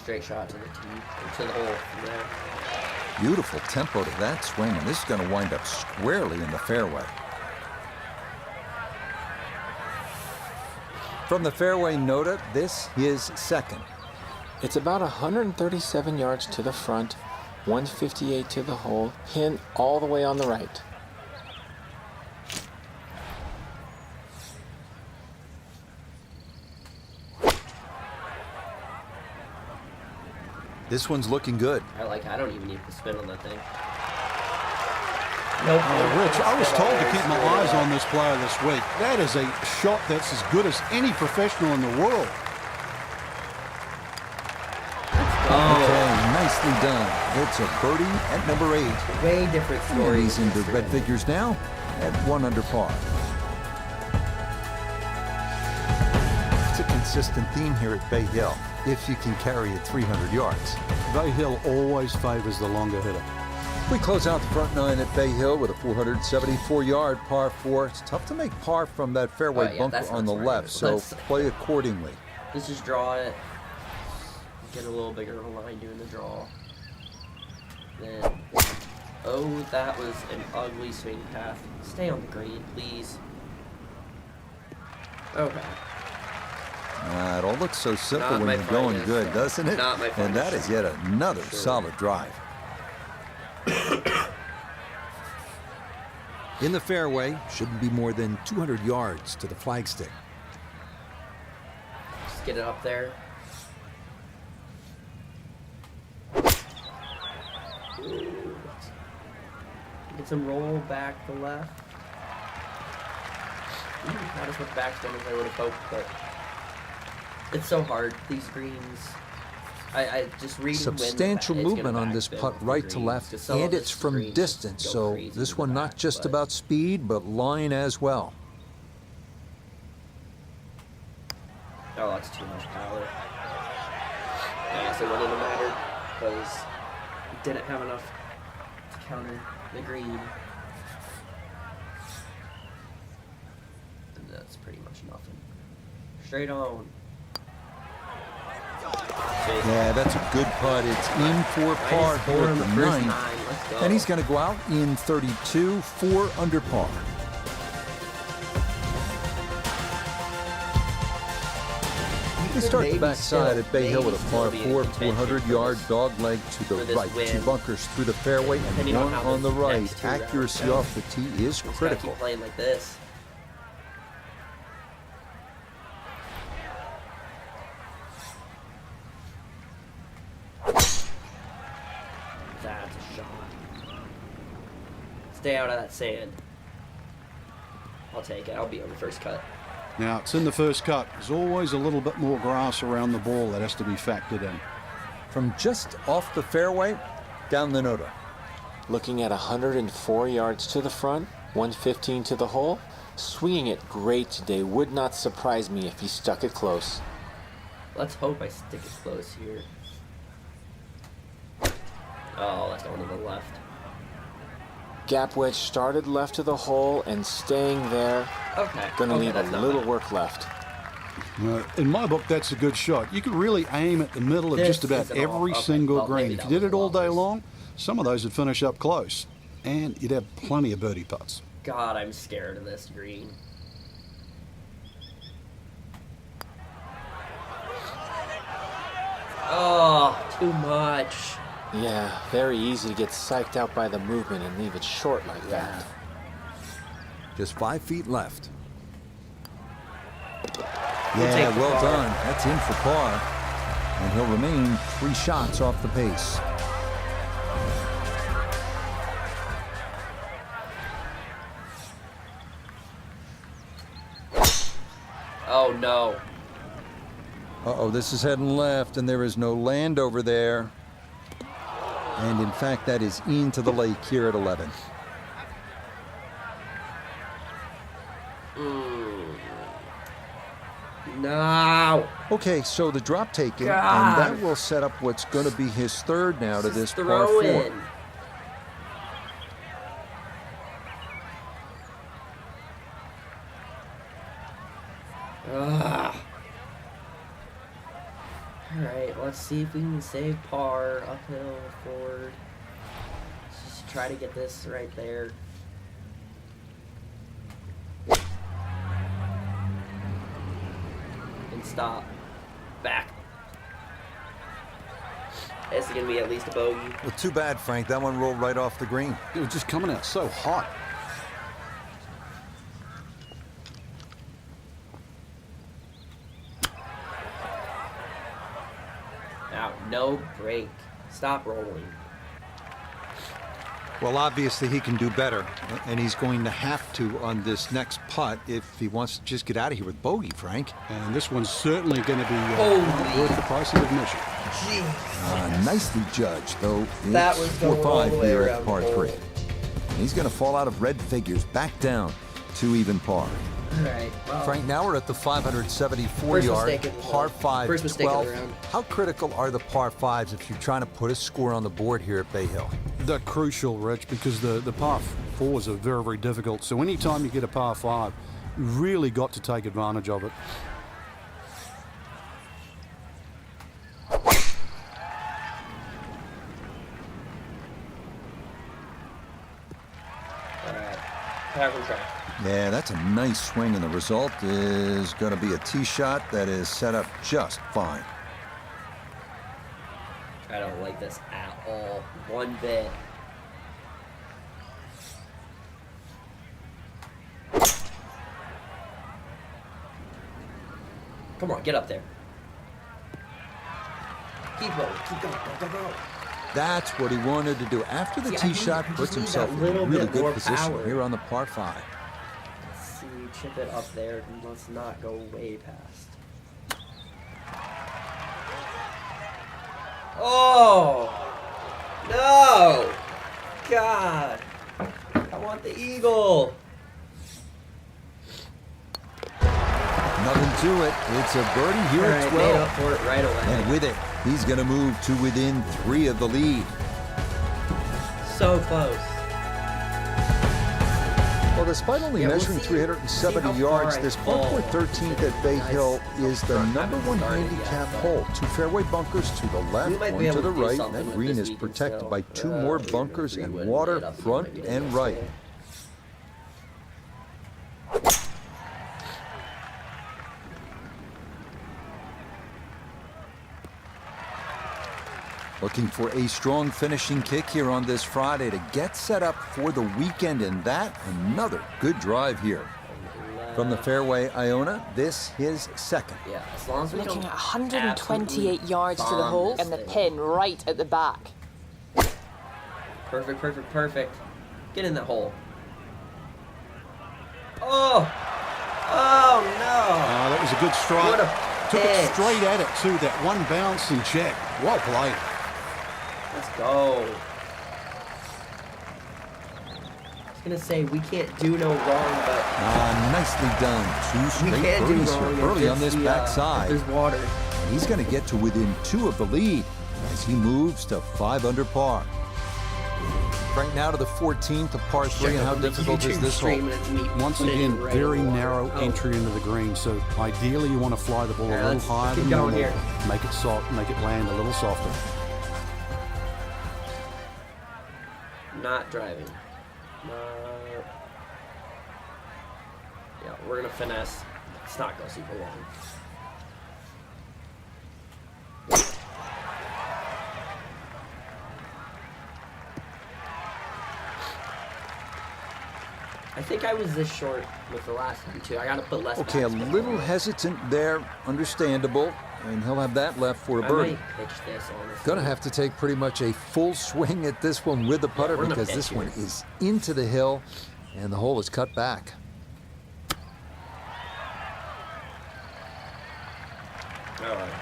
straight shot to the tee, or to the hole from there. Beautiful tempo to that swing, and this is going to wind up squarely in the fairway. From the fairway nota, this is second. It's about 137 yards to the front, 158 to the hole, pin all the way on the right. This one's looking good. I don't even need to spin on that thing. Oh, Rich, I was told to keep my eyes on this player this week. That is a shot that's as good as any professional in the world. Okay, nicely done. It's a birdie at number 8. Way different And story. he's into red figures now at 1 under par. It's a consistent theme here at Bay Hill, if you can carry it 300 yards. Bay Hill always favors the longer hitter. We close out the front 9 at Bay Hill with a 474-yard par 4. It's tough to make par from that fairway bunker that's on not the smart left, either. so Let's- play accordingly. Let's just draw it. Get a little bigger of a line doing the draw. Then, oh, that was an ugly swing path. Stay on the green, please. Okay. It all looks so simple Not when my you're going finest good, shot. doesn't it? Not my And that finest is yet another Sure. solid drive. In the fairway, shouldn't be more than 200 yards to the flagstick. Just get it up there. Ooh. Get some roll back to left. Not as much backspin as I would have hoped, but it's so hard. These greens, I just read Substantial movement on this putt right to left, and it's from distance, so this one not just about speed, but line as well. Oh, that's too much power. I guess it wouldn't have mattered because it didn't have enough to counter the green. And that's pretty much nothing. Straight on. Yeah, that's a good putt. It's in for par Minus here 4 at on the the first 9th. 9. Let's go. And he's going to go out in 32, 4 under par. They start the backside at Bay Hill with a par 4, 400-yard dogleg to the this right. win. 2 bunkers through the fairway and Depending on 1 how on the this right. next 2 rounds Accuracy go. off the tee is Just gotta critical. keep playing like this. That's a shot. Stay out of that sand. I'll take it. I'll be on the first cut. Now, it's in the first cut. There's always a little bit more grass around the ball that has to be factored in. From just off the fairway, down the nota. Looking at 104 yards to the front, 115 to the hole. Swinging it great today. Would not surprise me if he stuck it close. Let's hope I stick it close here. Oh, that's going to the left. Gap wedge started left of the hole and staying there. Okay. Gonna okay, leave that's a not little bad. work left. In my book, that's a good shot. You could really aim at the middle of This just about is an off. every Okay, single well, maybe green. If that you did was it all a lot day worse. long, some of those would finish up close. And you'd have plenty of birdie putts. God, I'm scared of this green. Oh, too much. Yeah, very easy to get psyched out by the movement and leave it short like that. Just 5 feet left. take Yeah, the well par. done. That's in for par. And he'll remain 3 shots off the pace. Oh no. Uh-oh, this is heading left, and there is no land over there. And in fact, that is into the lake here at 11. No. Okay, so the drop taken, God. and that will set up what's going to be his third now to this par throw 4. in. Ugh. All right, Let's see if we can save par, uphill, forward. Just try to get this right there. And stop. Back. This is going to be at least a bogey. Well, too bad, Frank. That one rolled right off the green. It was just coming out so hot. Now, no break. Stop rolling. Well, obviously he can do better, and he's going to have to on this next putt if he wants to just get out of here with bogey, Frank. And this one's certainly going to be Holy. worth the price of admission. Jeez. Nicely judged, though. That It's was going all 4-5 the way here around at par the 3. hole. He's going to fall out of red figures, back down to even par. All right. Well, Frank, now we're at the 574 First yard mistake of the par hole. 5 First mistake of 12. the round. How critical are the par 5s if you're trying to put a score on the board here at Bay Hill? They're crucial, Rich, because the par 4s are very, very difficult. So anytime you get a par 5, you really got to take advantage of it. all right. Have him try. Yeah, that's a nice swing, and the result is going to be a tee shot that is set up just fine. I don't like this at all. One bit. Come on, get up there. Keep going, go, go, go. That's what he wanted to do. After the See, I tee need- shot, I just puts need himself that in a little really bit more good position power. here on the par 5. Let's see, chip it up there, and let's not go way past. Oh! No! God! I want the eagle! Nothing to it. It's a birdie here All at right, made up 12. for it right away. And with it, he's going to move to within 3 of the lead. So close. Well, despite only Yeah, we'll measuring see- 370 see how yards, far this I par fall. 13th at Bay Nice. Hill is the Haven't number 1 started yet, handicap but- hole. 2 fairway bunkers to the left, We might 1 be able to the to do right, and something that with green this is weekend protected still. by 2 more We're bunkers gonna and win water it up here front again and this right. hole. Looking for a strong finishing kick here on this Friday to get set up for the weekend, and that another good drive here. From the fairway, Iona, this his second. Yeah, as long as we Looking don't at 128 absolutely yards to the bomb hole this and the thing. pin right at the back. Perfect, perfect, perfect. Get in that hole. Oh! Oh no! That was a good strike. What a Took it pitch. straight at it, too. That one bounce and check. Well played. Let's go. I was gonna say we can't do no wrong, but Nicely done. 2 we straight can't do birdies wrong here early if on this it's the, backside. if there's water. And he's going to get to within 2 of the lead as he moves to 5 under par. Right now to the 14th of par 3, and how difficult is this hole? Once again, very narrow entry into the green. So ideally, you want to fly the ball Yeah, a little let's higher keep than going normal. here. Make it soft, make it land a little softer. Not driving. Yeah, we're gonna finesse. Let's not go super long. I think I was this short with the last one too. I gotta put less. Okay, a backspin little on it. hesitant there, understandable, and he'll have that left for a I birdie. might pitch this honestly. Gonna have to take pretty much a full swing at this one with the putter we're gonna because pitch this here. one is into the hill, and the hole is cut back. Alright.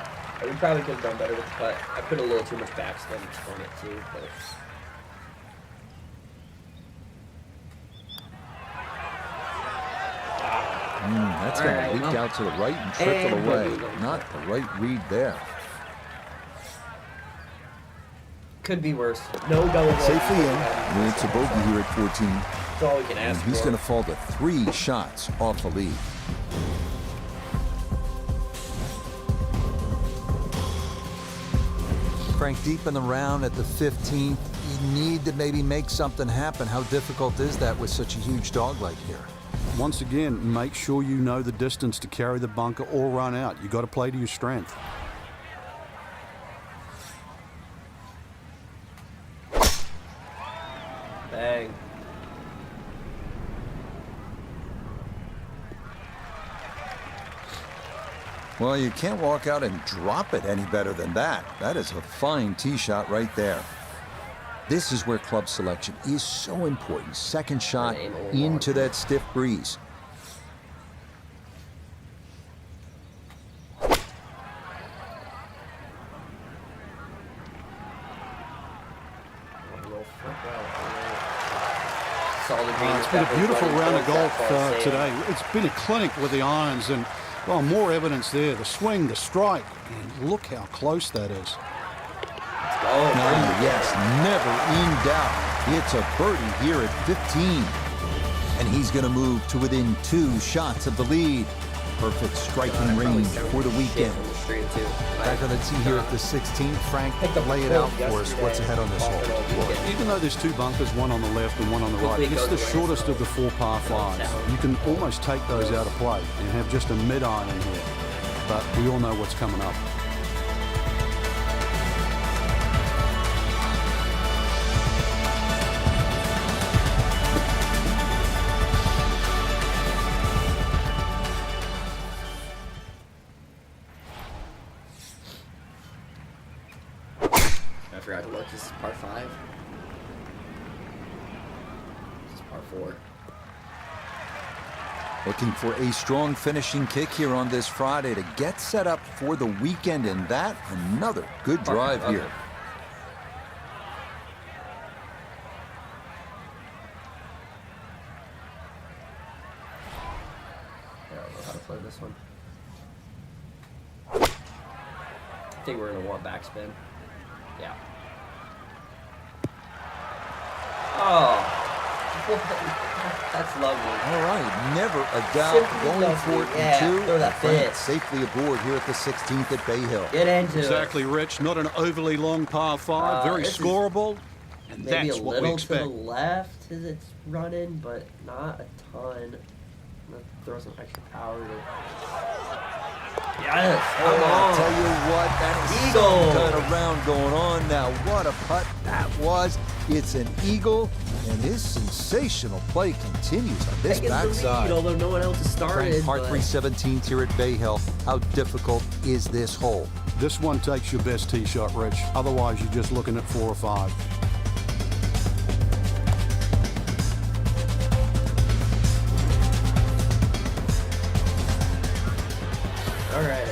We probably could have done better with the putt. I put a little too much backspin on it too, but That's going Alright, to leak well. out to the right and trickle And away. bogey. Not the right read there. could be worse. No double bogey. Safely in. It's a bogey here at 14. That's all we can And ask he's for. going to fall to 3 shots off the lead. Frank, deep in the round at the 15th, you need to maybe make something happen. How difficult is that with such a huge dog like here? Once again, make sure you know the distance to carry the bunker or run out. You got to play to your strength. Bang. Well, you can't walk out and drop it any better than that. That is a fine tee shot right there. This is where club selection is so important. Second shot into that stiff breeze. It's been a beautiful round of golf today. It's been a clinic with the irons, and well, more evidence there. The swing, the strike, and look how close that is. Yes, never in doubt. It's a birdie here at 15. And he's going to move to within 2 shots of the lead. Perfect striking range for the weekend. Back on the tee here at the 16th. Frank, lay it out for us. What's ahead on this hole? Even though there's 2 bunkers, one on the left and one on the right, it's the shortest of the 4 par 5s. You can almost take those out of play and have just a mid-iron in here. But we all know what's coming up. I forgot to look. This is par 5. This is par 4. Looking for a strong finishing kick here on this Friday to get set up for the weekend, and that another good drive here. I don't know how to play this one. I think we're going to want backspin. Yeah. Oh. That's lovely. All right, never a doubt. Going for it in 2. Throw that Frank fit. safely aboard here at the 16th at Bay Hill. Get into Exactly, it. Rich. Not an overly long par 5. Very this is scoreable. And Maybe that's a what we little to the expect. left as it's running, but not a ton. I'm going to throw some extra power to it. Yes! Oh, I'll tell you what, that is Eagle. some kind of round going on now. What a putt that was. It's an eagle, and his sensational play continues on this Taking the lead, backside. although no one else has started. Frank, par but 3 17th here at Bay Hill. How difficult is this hole? This one takes your best tee shot, Rich. Otherwise, you're just looking at 4 or 5. All right.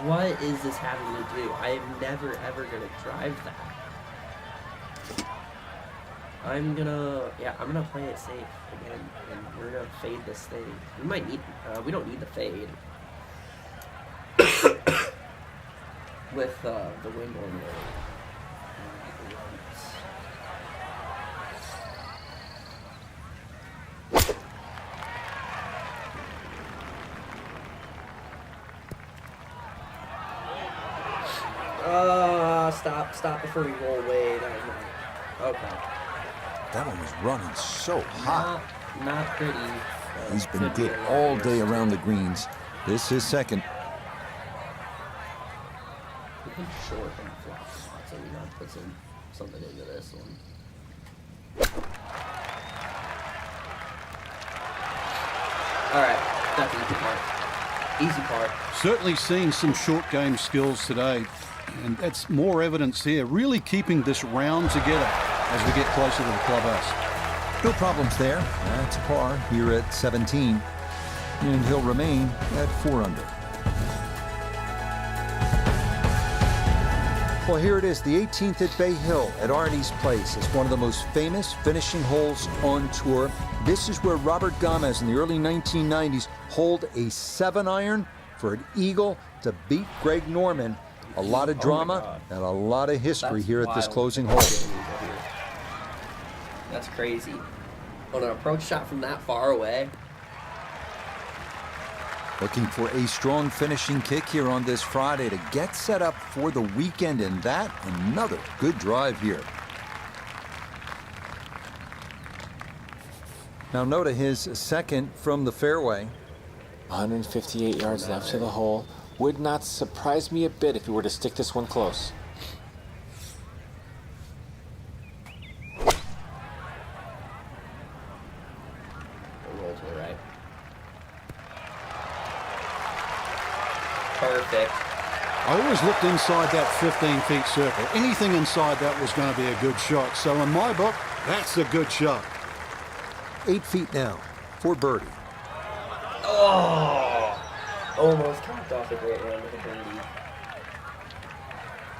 What is this having to do? I am never ever gonna drive that. I'm gonna play it safe again, and we're gonna fade this thing. We might need, we don't need the fade. With the wind on there. Stop before we roll away. Okay. That one was running so hot. Not pretty. He's been Could be good a lot all worse. day around the greens. This is second. We can short and flop spots, so we gotta put something into this one. Alright, that's easy part. Easy part. Certainly seeing some short game skills today, and that's more evidence here. Really keeping this round together as we get closer to the clubhouse. No problems there. That's par here at 17. And he'll remain at 4 under. Well, here it is, the 18th at Bay Hill at Arnie's Place. It's one of the most famous finishing holes on tour. This is where Robert Gomez in the early 1990s holed a 7-iron for an eagle to beat Greg Norman. A lot of drama and a lot of history That's here at this wild. closing hole. That's crazy. On an approach shot from that far away. Looking for a strong finishing kick here on this Friday to get set up for the weekend, and that another good drive here. Now Noda, his second from the fairway. 158 yards left to the hole. Would not surprise me a bit if he were to stick this one close. Roll to the right. Perfect. I always looked inside that 15-feet circle. Anything inside that was going to be a good shot. So in my book, that's a good shot. 8 feet now for birdie. Oh! Almost capped off the great round with a birdie.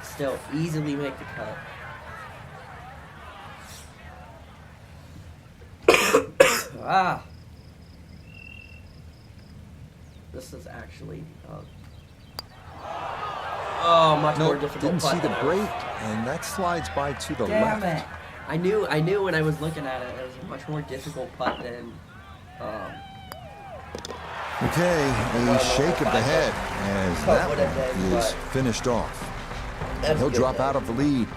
Still easily make the cut. Ah! This is actually much more Nope, difficult. didn't see putt the than I break, was- and that slides by to the Damn left. it! I knew when I was looking at it, it was a much more difficult putt than. Okay, a shake of the head as that would have one been, is but- finished off. That's He'll good drop then. out of the lead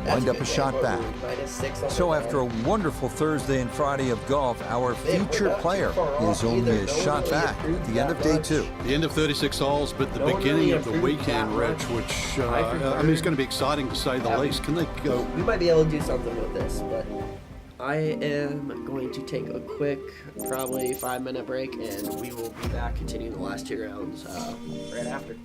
and wind up a shot back. So after a wonderful Thursday and Friday of golf, our featured player is only a shot back at the end of day 2. The end of 36 holes, but the No one beginning really of the improved weekend, that Rich, much. which, I I mean, it's going to be exciting to say the Yeah. least. Can they go? We might be able to do something with this, but I am going to take a quick, probably 5-minute break, and we will be back continuing the last 2 rounds right after.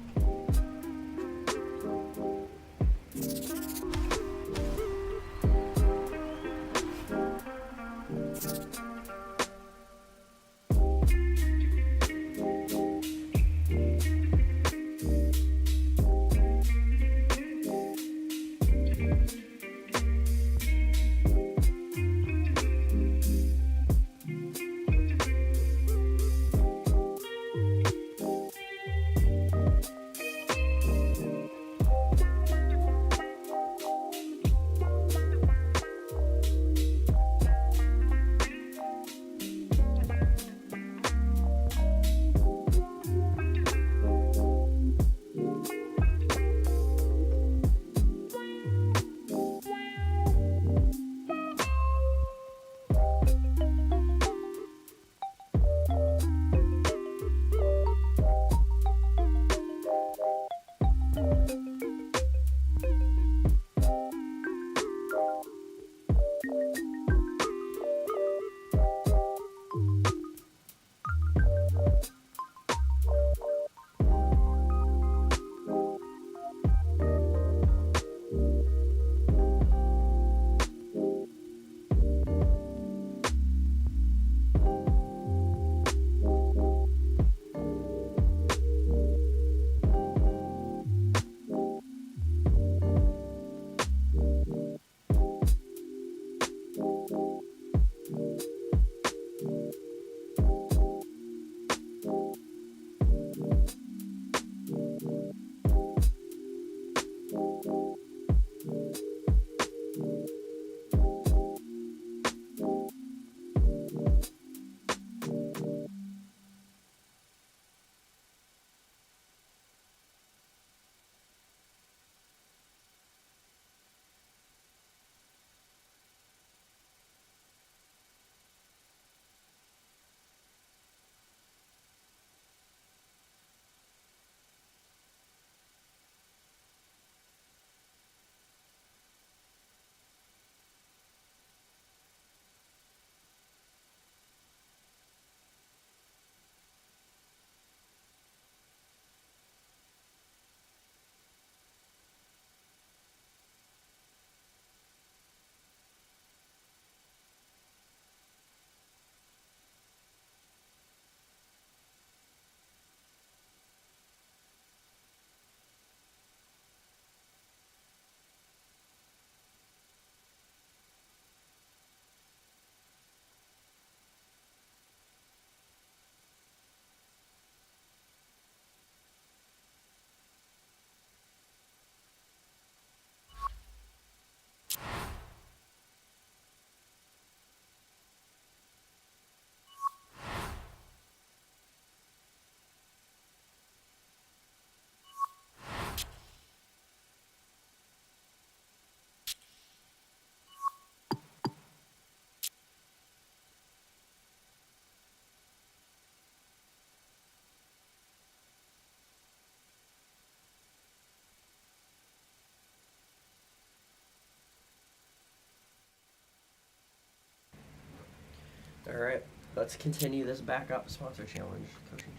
Alright, let's continue this backup sponsor challenge. Coaching.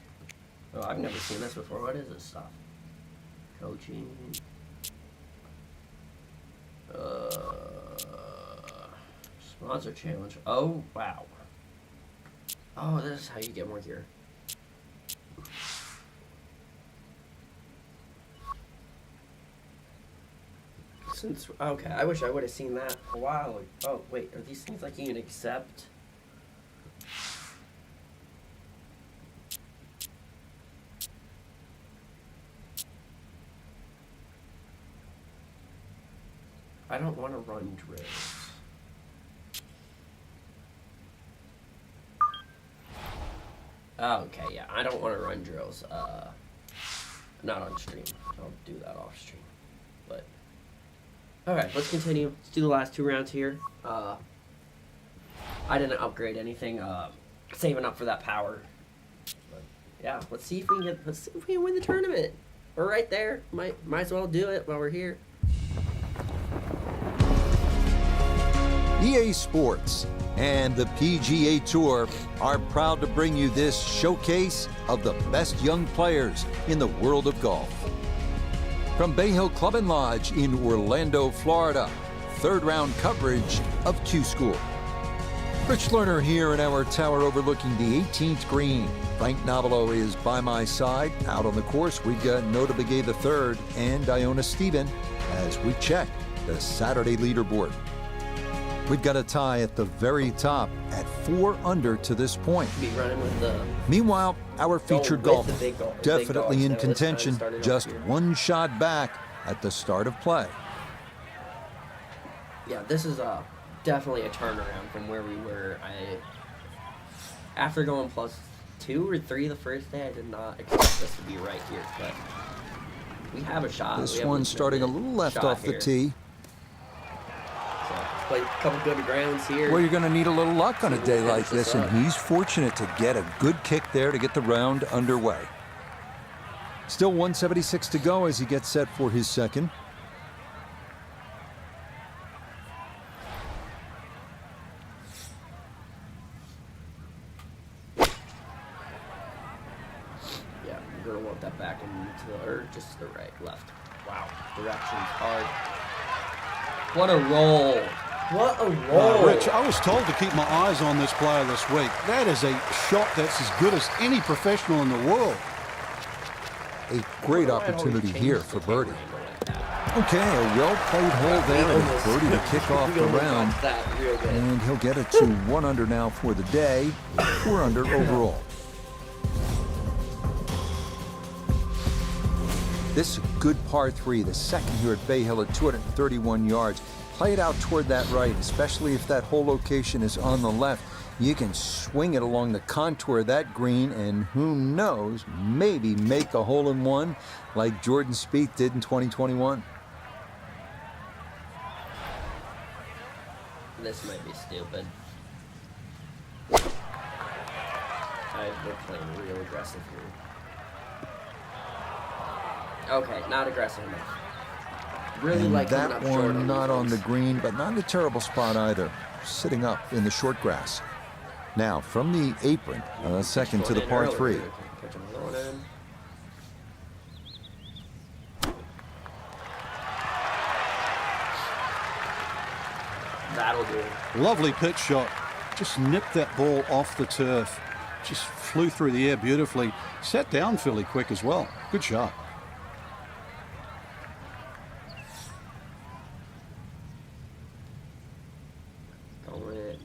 Oh, I've never seen this before. What is this stuff? Coaching. Sponsor challenge. Oh, wow. Oh, this is how you get more gear. Since, okay, I wish I would have seen that a while ago. Oh, wait, are these things like you can accept? I don't want to run drills. Okay, yeah, I don't want to run drills. Not on stream. I'll do that off stream. But okay, let's continue. Let's do the last 2 rounds here. I didn't upgrade anything. Saving up for that power. But yeah, let's see if we can win the tournament. We're right there. Might as well do it while we're here. EA Sports and the PGA Tour are proud to bring you this showcase of the best young players in the world of golf. From Bay Hill Club and Lodge in Orlando, Florida, 3rd round coverage of Q School. Rich Lerner here in our tower overlooking the 18th green. Frank Novello is by my side. Out on the course, we've got Nota Begay III and Iona Stephen as we check the Saturday leaderboard. We've got a tie at the very top at 4 under to this point. Be running with the. Meanwhile, our featured golfer definitely in dogs, contention, just here. 1 shot back at the start of play. Yeah, this is definitely a turnaround from where we were. After going +2 or 3 the first day, I did not expect this to be right here, but we have a shot. This one's starting a little left off the tee. Played a couple good grounds here. Well, you're going to need a little luck on a day like this, and he's fortunate to get a good kick there to get the round underway. Still 176 to go as he gets set for his second. Yeah, you're going to want that back into the, or just to the right, left. Wow, direction's hard. What a roll. What a roll. Rich, I was told to keep my eyes on this player this week. That is a shot that's as good as any professional in the world. A great opportunity here for birdie. Okay, a well-played hole there and a birdie to kick off the round. And he'll get it to 1 under now for the day, 4 under overall. This is a good par 3, the second here at Bay Hill at 231 yards. Play it out toward that right, especially if that hole location is on the left. You can swing it along the contour of that green and who knows, maybe make a hole-in-one like Jordan Spieth did in 2021. This might be stupid. We're playing real aggressive here. Okay, not aggressive enough. Really and like that coming up short one on not these on the ones. green, but not in a terrible spot either. Sitting up in the short grass. Now, from the apron, second to the par 3. Catch another one in. That'll do. Lovely pitch shot. Just nipped that ball off the turf. Just flew through the air beautifully. Sat down fairly quick as well. Good shot.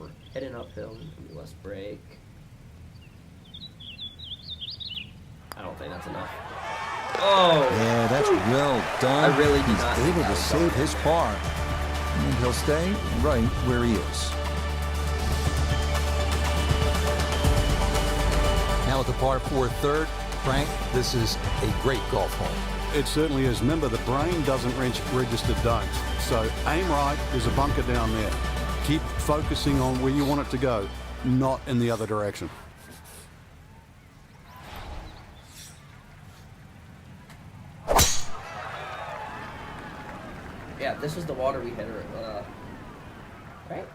We're heading uphill. Less break. I don't think that's enough. Oh! Yeah, that's well done. I really did He's not think able that to was save going. his par. And he'll stay right where he is. Now at the par 4 third, Frank, this is a great golf hole. It certainly is. Remember, the brain doesn't register don't. So aim right. There's a bunker down there. Keep focusing on where you want it to go, not in the other direction. Yeah, this was the water we hit, right?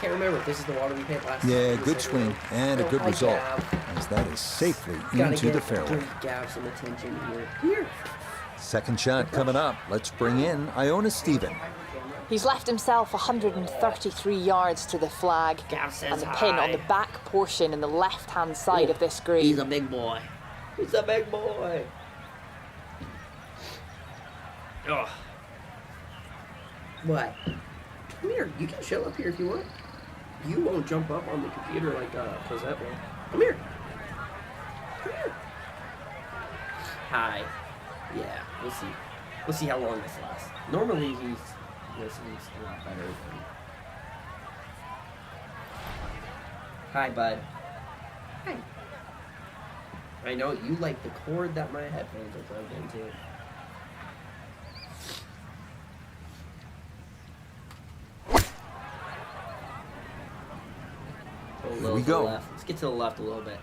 Can't remember if this is the water we hit last time. Yeah, good swing and a good High result, gab. as that is safely Gotta into get the fairway. Gab some attention here. Here. Second shot coming up. Let's bring in Iona Stephen. He's left himself 133 yards to the flag Gav says and the pin on the hi. back portion in the left-hand side of this green. He's a big boy. He's a big boy. Ugh. What? Come here. You can chill up here if you want. You won't jump up on the computer like Cosette will. Come here. Come here. Hi. Yeah, we'll see. We'll see how long this lasts. Normally he's a lot better than... Hi, bud. Hi. I know you like the cord that my headphones are plugged into. Here we go. Left. Let's get to the left a little bit.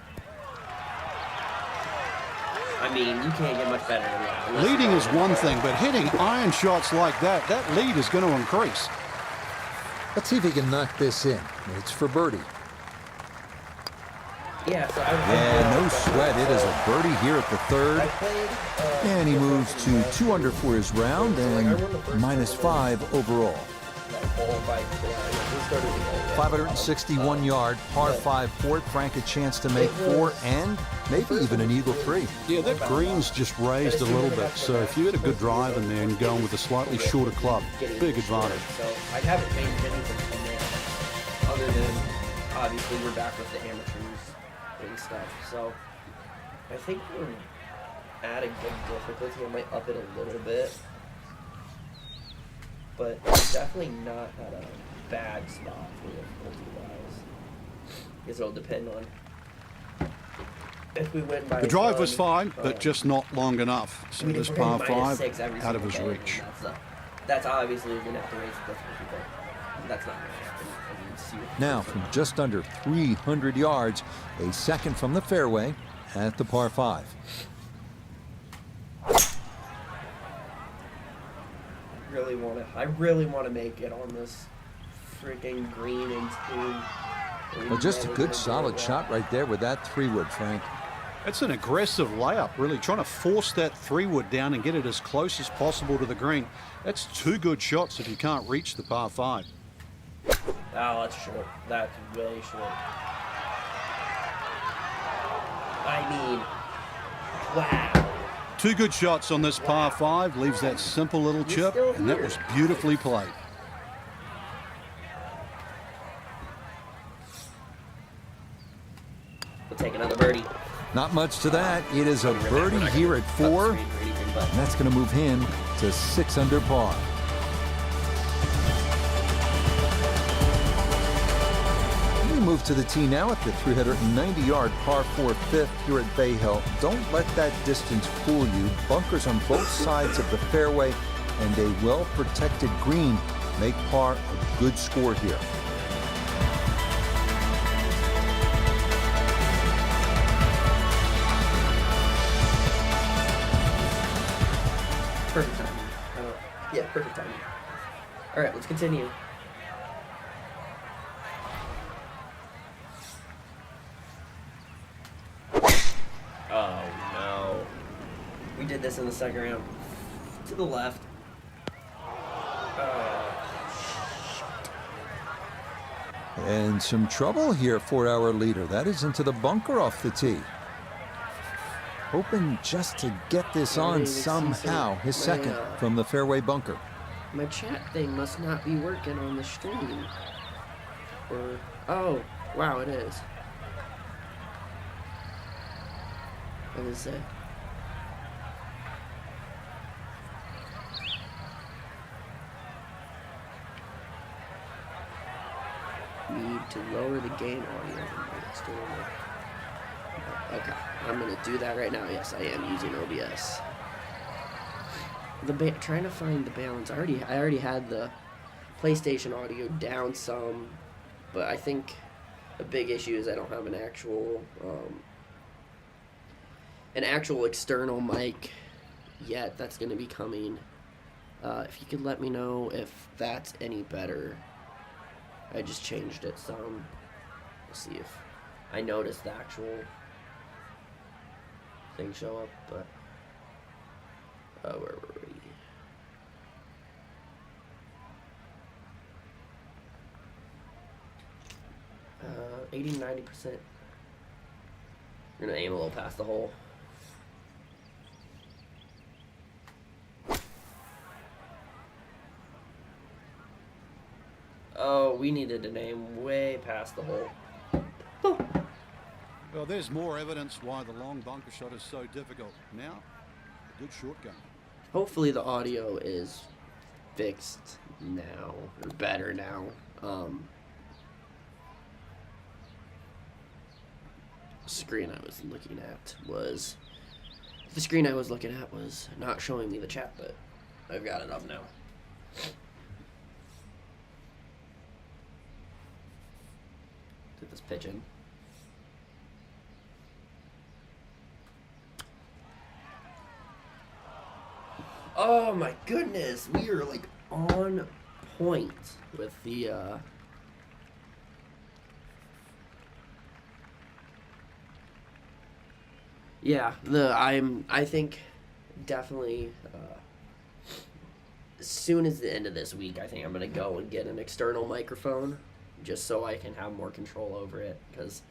I mean, you can't get much better than that. unless Leading you- is one thing, but hitting iron shots like that lead is going to increase. Let's see if he can knock this in. It's for birdie. Yeah, so Yeah, no sweat. It is a birdie here at the third. I played, And he moves to 2 under for his round and -5 overall. that hole by we started the hole. 561 yard, par 5 fourth. Frank a chance to make 4 and maybe even an eagle 3. Yeah, that green's just raised a little bit, so if you get a good drive in there and going with a slightly shorter club, big advantage. So I haven't changed anything from there, other than obviously we're back with the amateurs and stuff. So I think we're at a good difficulty. I might up it a little bit, but it's definitely not at a bad spot for difficulty-wise. I guess it'll depend on if we win by The drive was one, fine, but just not long enough. So we this didn't par win 5 -6 every out of single his day, reach. and that's obviously going to have to raise the difficulty, but that's not going to happen. I mean, see what Now from just under 300 yards, a second from the fairway at the par 5. I really want to make it on this freaking green and two. Well, just a good solid shot right there with that 3-wood, Frank. It's an aggressive layup, really, trying to force that 3-wood down and get it as close as possible to the green. That's 2 good shots if you can't reach the par 5. Oh, that's short. That's way short. I mean, wow. 2 good shots on this par 5, leaves that simple little chip, still and that here. was beautifully played. We'll take another birdie. Not much to that. It is a birdie here at 4, and that's going to move him to 6 under par. We move to the tee now at the 390-yard par 4 fifth here at Bay Hill. Don't let that distance fool you. Bunkers on both sides of the fairway and a well-protected green make par a good score here. Perfect timing. Yeah, perfect timing. All right, let's continue. Oh no. We did this in the second round. To the left. And some trouble here for our leader. That is into the bunker off the tee. Hoping just to get this on somehow. His second from the fairway bunker. My chat thing must not be working on the stream. Or, oh, wow, it is. What does it say? Need to lower the gain audio. Okay, I'm gonna do that right now. Yes, I am using OBS. Trying to find the balance. I already had the PlayStation audio down some, but I think a big issue is I don't have an actual external mic yet. That's going to be coming. If you could let me know if that's any better. I just changed it some. Let's see if I noticed the actual thing show up, but where were we? 80-90%. We're gonna aim a little past the hole. Oh, we needed to aim way past the hole. Well, there's more evidence why the long bunker shot is so difficult. Now, a good short game. Hopefully the audio is fixed now, or better now. Screen I was looking at was not showing me the chat, but I've got it up now. Did this pitch in? Oh my goodness, we are like on point with the yeah, I think definitely as soon as the end of this week, I think I'm gonna go and get an external microphone just so I can have more control over it, because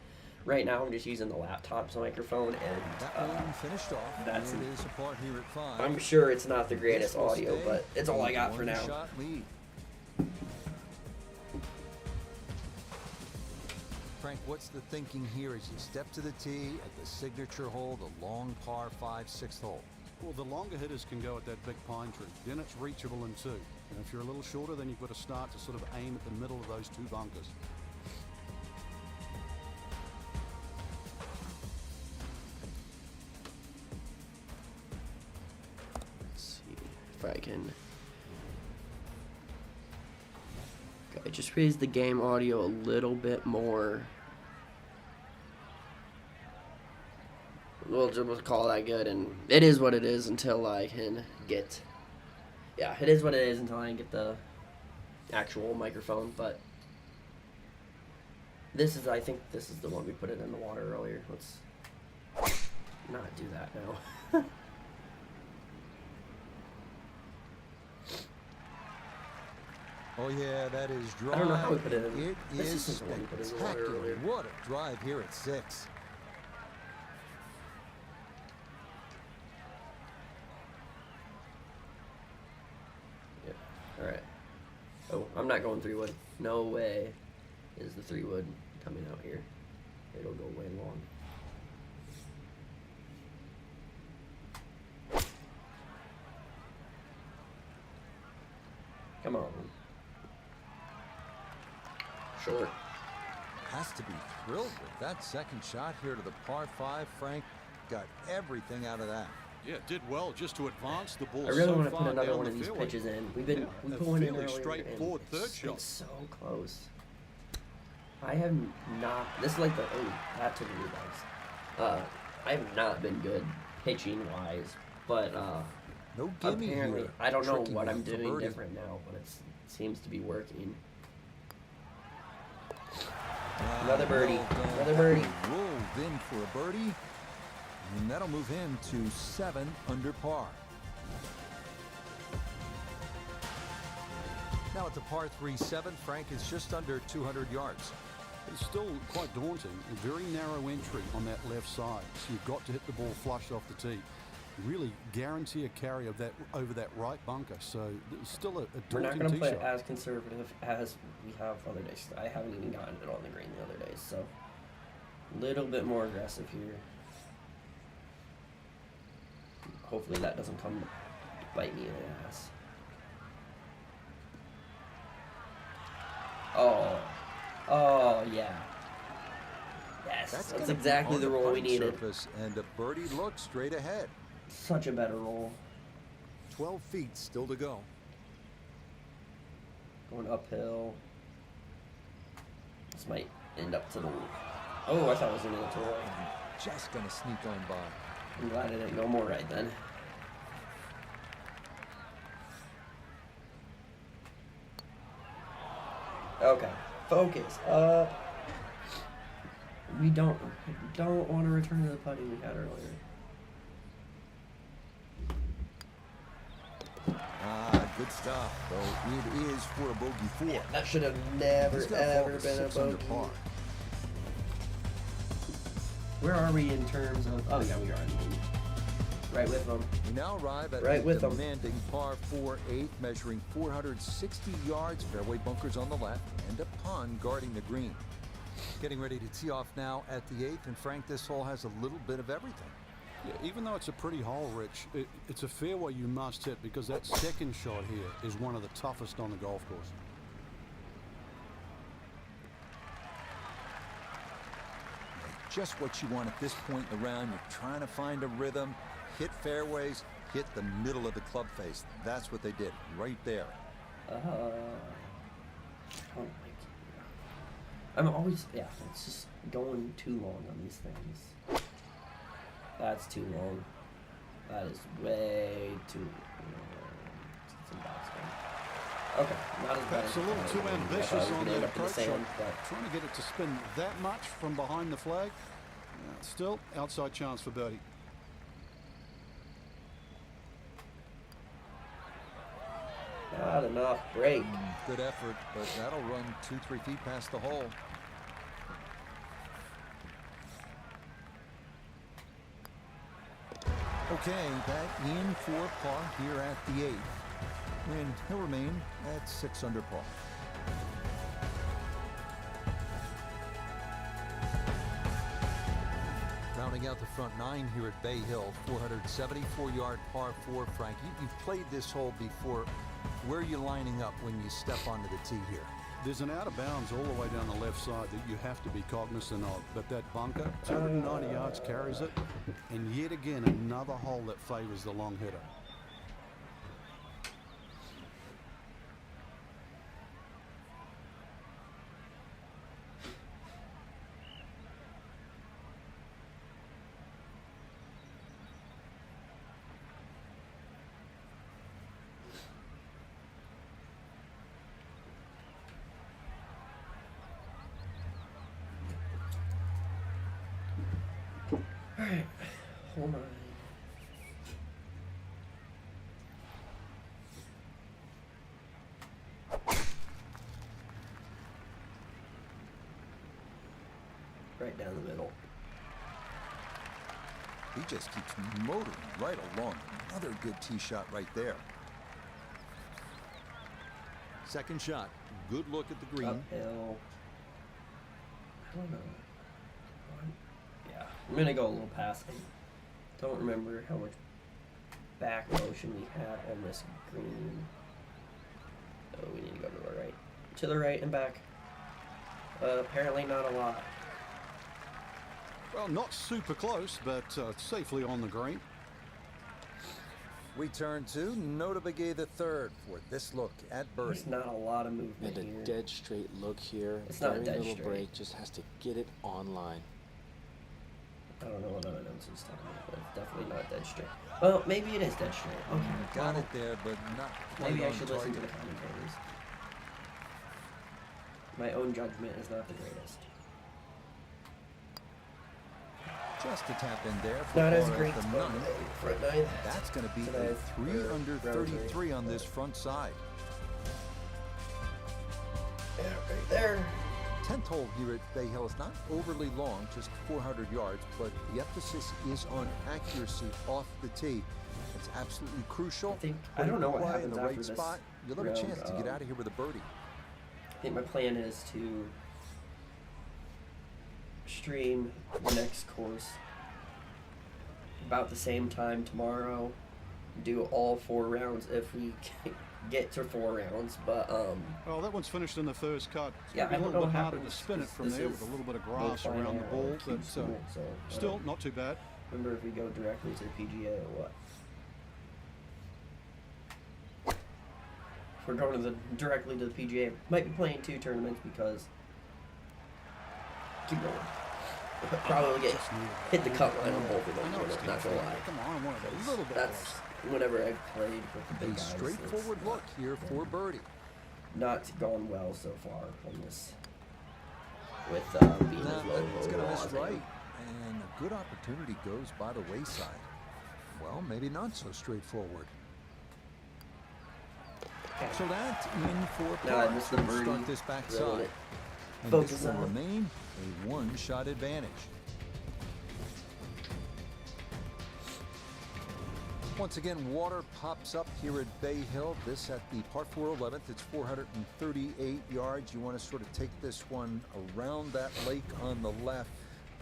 right now I'm just using the laptop's microphone, and That one finished off. that's Here it is apart here at 5. I'm sure it's not the greatest This will audio, stay but it's all I got a for now. one-shot lead. Frank, what's the thinking here as you step to the tee at the signature hole, the long par 5 6th hole? Well, the longer hitters can go at that big pine tree. Then it's reachable in 2. And if you're a little shorter, then you've got to start to sort of aim at the middle of those 2 bunkers. Let's see if I can. I just raised the game audio a little bit more. We'll just call that good, and it is what it is until I can get. Yeah, it is what it is until I can get the actual microphone. But this is, I think, this is the one we put it in the water earlier. Let's not do that now. Oh yeah, that is dry. I don't know how we put it in. It This is isn't the one we put in the water spectacular. earlier. What a drive here at 6. Yep. All right. Oh, I'm not going 3-wood. No way is the 3-wood coming out here. It'll go way long. Come on. Short. Has to be thrilled with that second shot here to the par 5. Frank got everything out of that. Yeah, did well just to advance the ball I really so want to far put another down one the of these fairway. pitches in. We Yeah, put a one in fairly earlier, straightforward and third it's, shot. it's so close. I have not. This is like the. Oh, that took me guys. I have not been good pitching wise, but No gimme apparently here. I don't know Tricky what one I'm for doing birdie. different now, but it seems to be working. Another birdie. Well done. Another birdie. Rolled in for a birdie, and that'll move him to 7 under par. Now at the par 3-7, Frank is just under 200 yards. It's still quite daunting. A very narrow entry on that left side. So you've got to hit the ball flush off the tee. Really guarantee a carry of that over that right bunker. So it's still a We're not daunting going to tee play shot. as conservative as we have other days. I haven't even gotten it on the green the other days, so a little bit more aggressive here. Hopefully that doesn't come bite me in the ass. Oh yeah. Yes, that's gonna be exactly on the roll we putting needed. surface, and a birdie look straight ahead. Such a better roll. 12 feet still to go. Going uphill. This might end up to the. Oh, I thought it was going to go to the right. Just gonna sneak on by. I'm glad I didn't go more right then. Okay. Focus. We don't want to return to the putting we had earlier. Good stuff, though it is for a bogey 4. Yeah, that should have never, He's gonna ever fall to been a 6 under bogey. par. Where are we in terms of... Oh, yeah, we are. Right with them. We now arrive at Right the with them. demanding par 4/8, measuring 460 yards, fairway bunkers on the left, and a pond guarding the green. Getting ready to tee off now at the 8th, and Frank, this hole has a little bit of everything. Yeah, even though it's a pretty hole, Rich, it's a fairway you must hit because that second shot here is one of the toughest on the golf course. Just what you want at this point in the round. You're trying to find a rhythm, hit fairways, hit the middle of the club face. That's what they did right there. Oh my God. I'm always... Yeah, it's just going too long on these things. That's too long. That is way too long. It's a bad spin. Okay, not as bad. That's a little as too I thought. ambitious I was on gonna that end up in the approach sand, shot. but Trying to get it to spin that much from behind the flag. Still, outside chance for birdie. not enough break. Good effort, but that'll run 2-3 feet past the hole. Okay, that in for par here at the 8th. And he'll remain at 6 under par. Rounding out the front 9 here at Bay Hill, 474-yard par 4. Frank, you've played this hole before. Where are you lining up when you step onto the tee here? There's an out of bounds all the way down the left side that you have to be cognizant of. But that bunker, 290 yards carries it. And yet again, another hole that favors the long hitter. Alright, hold on. Right down the middle. He just keeps motoring right along. Another good tee shot right there. Second shot. Good look at the green. Uphill. I don't know. Yeah, I'm gonna go a little past. I don't remember how much back motion we had on this green. Oh, we need to go to the right. To the right and back. Apparently not a lot. Well, not super close, but safely on the green. We turn to Nota Begay the third for this look at birdie. There's not a lot of movement And a here. dead straight look here. It's not a Very dead little straight. break. Just has to get it online. I don't know what other announcer's talking about, but it's definitely not dead straight. Well, maybe it is dead straight. Okay. Got well, it there, but not quite maybe I on should listen to target. the commentators. My own judgment is not the greatest. Just a tap in there for Not as par great at the spot 9th. for a ninth. That's going to be Today, a 3 or under round 33 on this front side. Yeah, right there. 10th hole here at Bay Hill is not overly long, just 400 yards, but the emphasis is on accuracy off the tee. It's absolutely crucial. I don't know what Play in happens the after right this spot, you'll have a round, chance to get out of here with a birdie. I think my plan is to stream the next course about the same time tomorrow. Do all 4 rounds if we get to 4 rounds, but Well, that one's finished in the first cut. It's yeah, gonna I be a don't little know bit what harder to happens. spin it from This there is with a little bit of both grass around the final ball, Q but school, so I still don't not too bad. remember if we go directly to the PGA or what. If we're going to directly to the PGA, might be playing 2 tournaments because keep going. We'll probably get hit the cut line on both of I know it's them. Not gonna lie. Come on, I want it a little bit That's close. whenever I've played with the big A guys. straightforward it's look here for birdie. not gone well so far on this with being as Nah, low it's going to overall miss as I am. right, and a good opportunity goes by the wayside. Well, maybe not so straightforward. So that's in for No, I par missed the to birdie. start this Really backside. And focus this will on it. remain a one-shot advantage. Once again, water pops up here at Bay Hill. This at the par 4 11th. It's 438 yards. You want to sort of take this one around that lake on the left.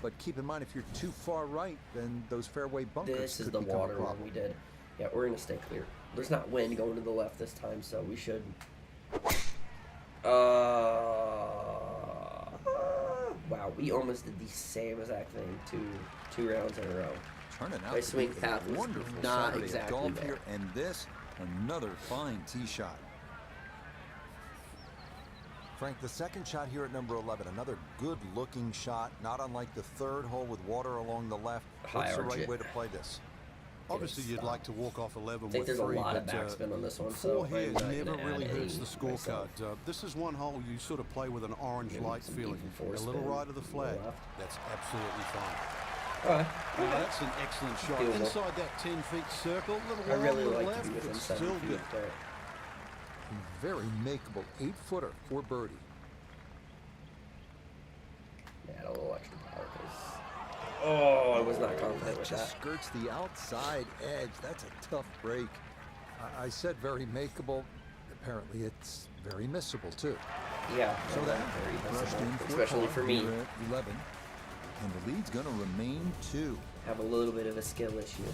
But keep in mind, if you're too far right, then those fairway bunkers This is could the become a water one problem. we did. Yeah, we're gonna stay clear. There's not wind going to the left this time, so we should. Wow, we almost did the same exact thing two rounds in a row. Turning out My to swing be path a was wonderful not Saturday exactly of golf there. here, and this another fine tee shot. Frank, the second shot here at number 11, another good-looking shot, not unlike the third hole with water along the left. What's the right way to play this? Obviously, you'd like to walk off 11 I think with there's a 3, lot of but backspin on this one, so four here I'm not never gonna really add hurts any the scorecard. myself. This is one hole you sort of play with an orange Maybe light some feeling. even A four little spin, right of the flag. left. That's absolutely fine. Alright. That's an excellent shot. Doable. Inside that 10 feet circle, a little I wide really on the like to left, be but within still 7 feet good. there. Very makeable 8-footer for birdie. Yeah, a little extra power because. Oh, I was not confident with Just that. skirts the outside edge. That's a tough break. I said very makeable. Apparently, it's very missable, too. Yeah, So not that very brushed in visible, for especially par for me. here at 11. And the lead's going to remain 2. Have a little bit of a skill issue.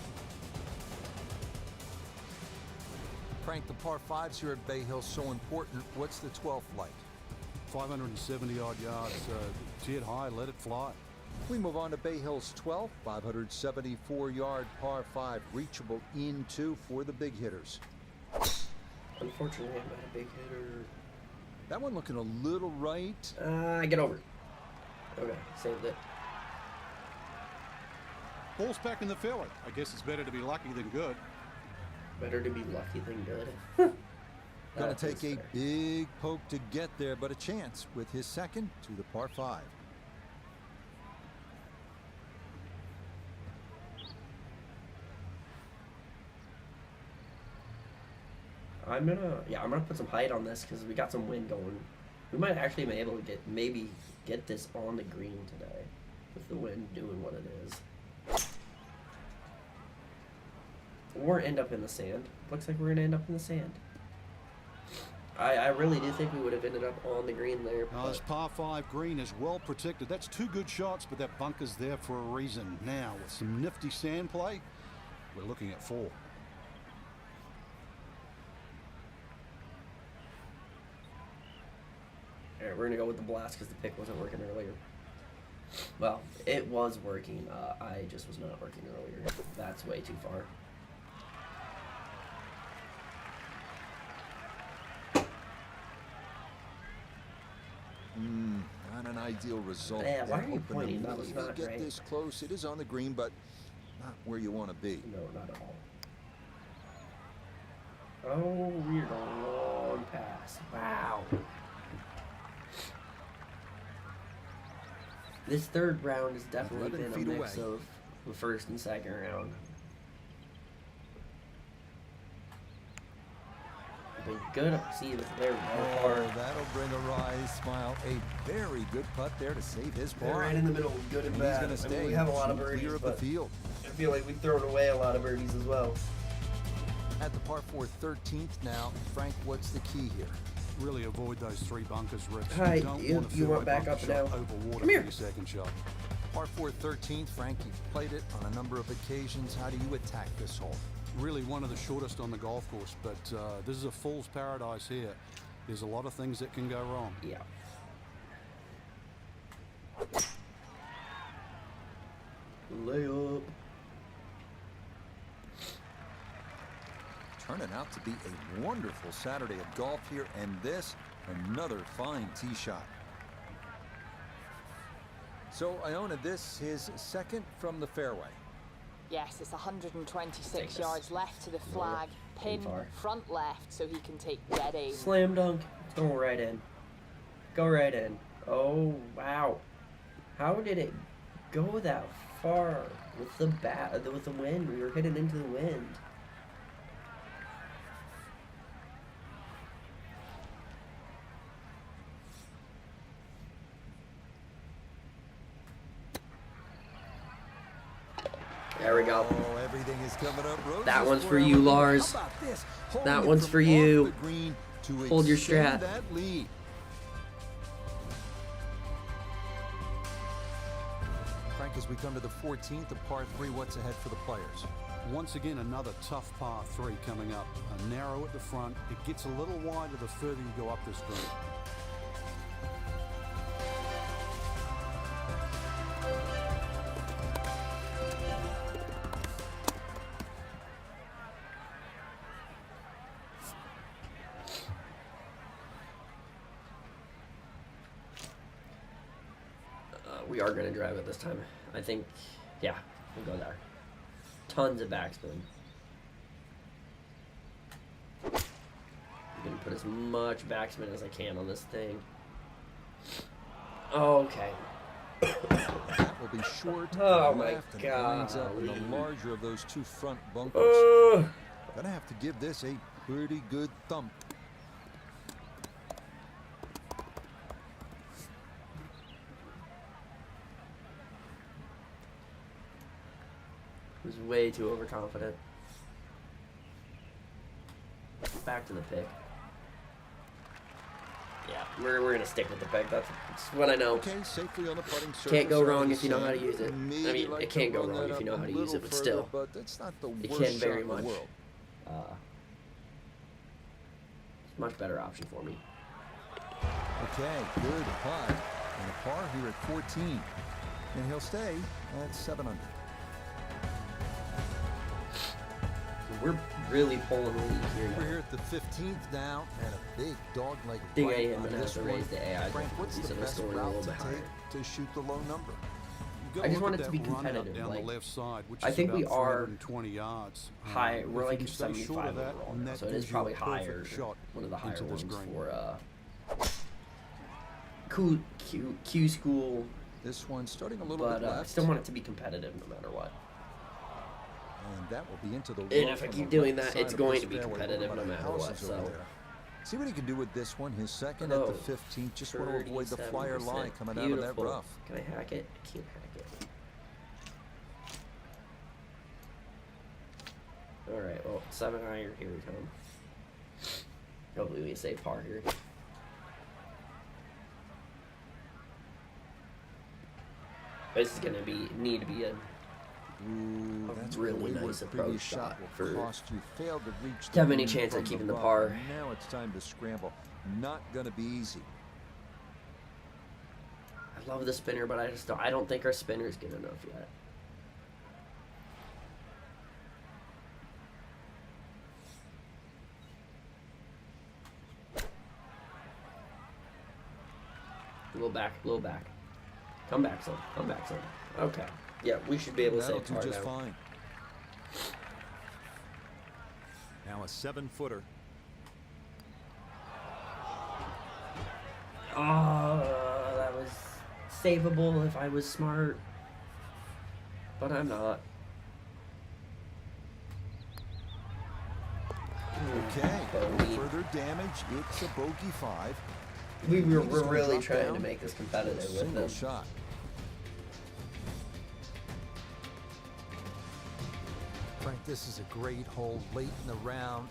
Frank, the par 5s here at Bay Hill so important. What's the 12th like? 570 odd yards, tiered high, let it fly. We move on to Bay Hill's 12th, 574-yard par 5, reachable in 2 for the big hitters. Unfortunately, I'm not a big hitter. That one looking a little right. Get over it. Okay, saved it. Ball's back in the fairway. I guess it's better to be lucky than good. Better to be lucky than good. Gonna That take is a fair. big poke to get there, but a chance with his second to the par 5. I'm gonna put some height on this because we got some wind going. We might actually be able to maybe get this on the green today with the wind doing what it is. Or end up in the sand. Looks like we're gonna end up in the sand. I really do think we would have ended up on the green there. Now, this But par 5 green is well protected. That's 2 good shots, but that bunker's there for a reason. Now, with some nifty sand play, we're looking at 4. alright, we're gonna go with the blast because the pick wasn't working earlier. Well, it was working. I just was not working earlier. That's way too far. Not an ideal result. Yeah, why They're are you hoping to pointing? That was maybe not get great. this close. It is on the green, but not where you want to be. No, not at all. Oh, we're going long pass. Wow. This third round has definitely 11 been a feet mix away. of the first and second round. Been good. See, there we go. Oh, that'll bring a wry smile. A very good putt there to save his par. Right in the middle, good and And bad. he's going to I mean, stay we have a lot of clear birdies, of the but field. I feel like we've thrown away a lot of birdies as well. At the par 4 13th now, Frank, what's the key here? Really avoid those 3 bunkers, Rich. Hi, You don't you- want to you feel want like back up bunker shot now? over water Come here. for your second shot. Par 4 13th, Frank, you've played it on a number of occasions. How do you attack this hole? Really one of the shortest on the golf course, but this is a fool's paradise here. There's a lot of things that can go wrong. Yeah. Layup. Turning out to be a wonderful Saturday of golf here, and this, another fine tee shot. So, Iona, this his second from the fairway. Yes, it's 126 Take this. yards left to the flag. Pin far. front left so he can take dead aim. Slam dunk. It's going right in. Go right in. Oh, wow. How did it go that far with the with the wind? We were hitting into the wind. There we go. Oh, everything is coming up roses That one's for him. you, Lars. How about this? That Holding it one's from for off you. the green to Hold your extend strat. that lead. Frank, as we come to the 14th of par 3, what's ahead for the players? Once again, another tough par 3 coming up. A narrow at the front. It gets a little wider the further you go up this green. We are going to drive it this time. I think, yeah, we'll go there. Tons of backspin. I'm going to put as much backspin as I can on this thing. Okay. That will be short Oh and my left, and it lines up in the golly. larger of those two front bunkers. Gonna have to give this a pretty good thump. Was way too overconfident. Back to the pick. Yeah, we're gonna stick with the pick. That's what I know. Okay, safely on the putting surface. Can't go of wrong the if you know how to sand. use it. I Maybe mean, like it can't to go run wrong that if you up know how a to use it, little but still, further, but it's not the it worst can shot very in the much. world. It's a much better option for me. Okay, good putt. And a par here at 14. And he'll stay at 7 under. We're really pulling the lead here We're now. here at the 15th now, and a big dog-leg Think I right am on gonna have this to one. raise the AI Frank, what's so the they're best scoring a little route to bit higher. take to shoot the low number? You've got I just look want at it to be that run out competitive, down like, the left side, which I is think about we are 320 yards. High, If we're you like can stay short 75 of that, overall and now, that so it is gives you a probably perfect higher, shot one of the higher into this ones green. for Q school, This one starting a little but bit I left. still want it to be competitive no matter what. And that will be into the And rough if I on keep the doing right that, side it's of going this to be fairway. competitive What no about matter what, houses over so. there? See what he can do with this one. His second at the 15th. Just want to avoid the flyer lie coming out of that rough. Can I hack it? I can't hack it. Alright, well, 7 iron, here we come. Hopefully we save par here. This is gonna need to be a Ooh, that's really where the nice wayward previous approach shot will for cost you. Failed to reach to have the any green chance at from keeping the rough. par. Now it's time to scramble. Not gonna be easy. I love the spinner, but I don't think our spinner's good enough yet. A little back, a little back. Come back some, come back some. Okay. Yeah, we should be able to That'll save do par just now. fine. Now a 7-footer. Oh, that was savable if I was smart. But I'm not. Okay, Bogey. further damage. It's a bogey 5. We're He's gonna really drop trying down to make this to a competitive with single them. shot. Frank, this is a great hole late in the round.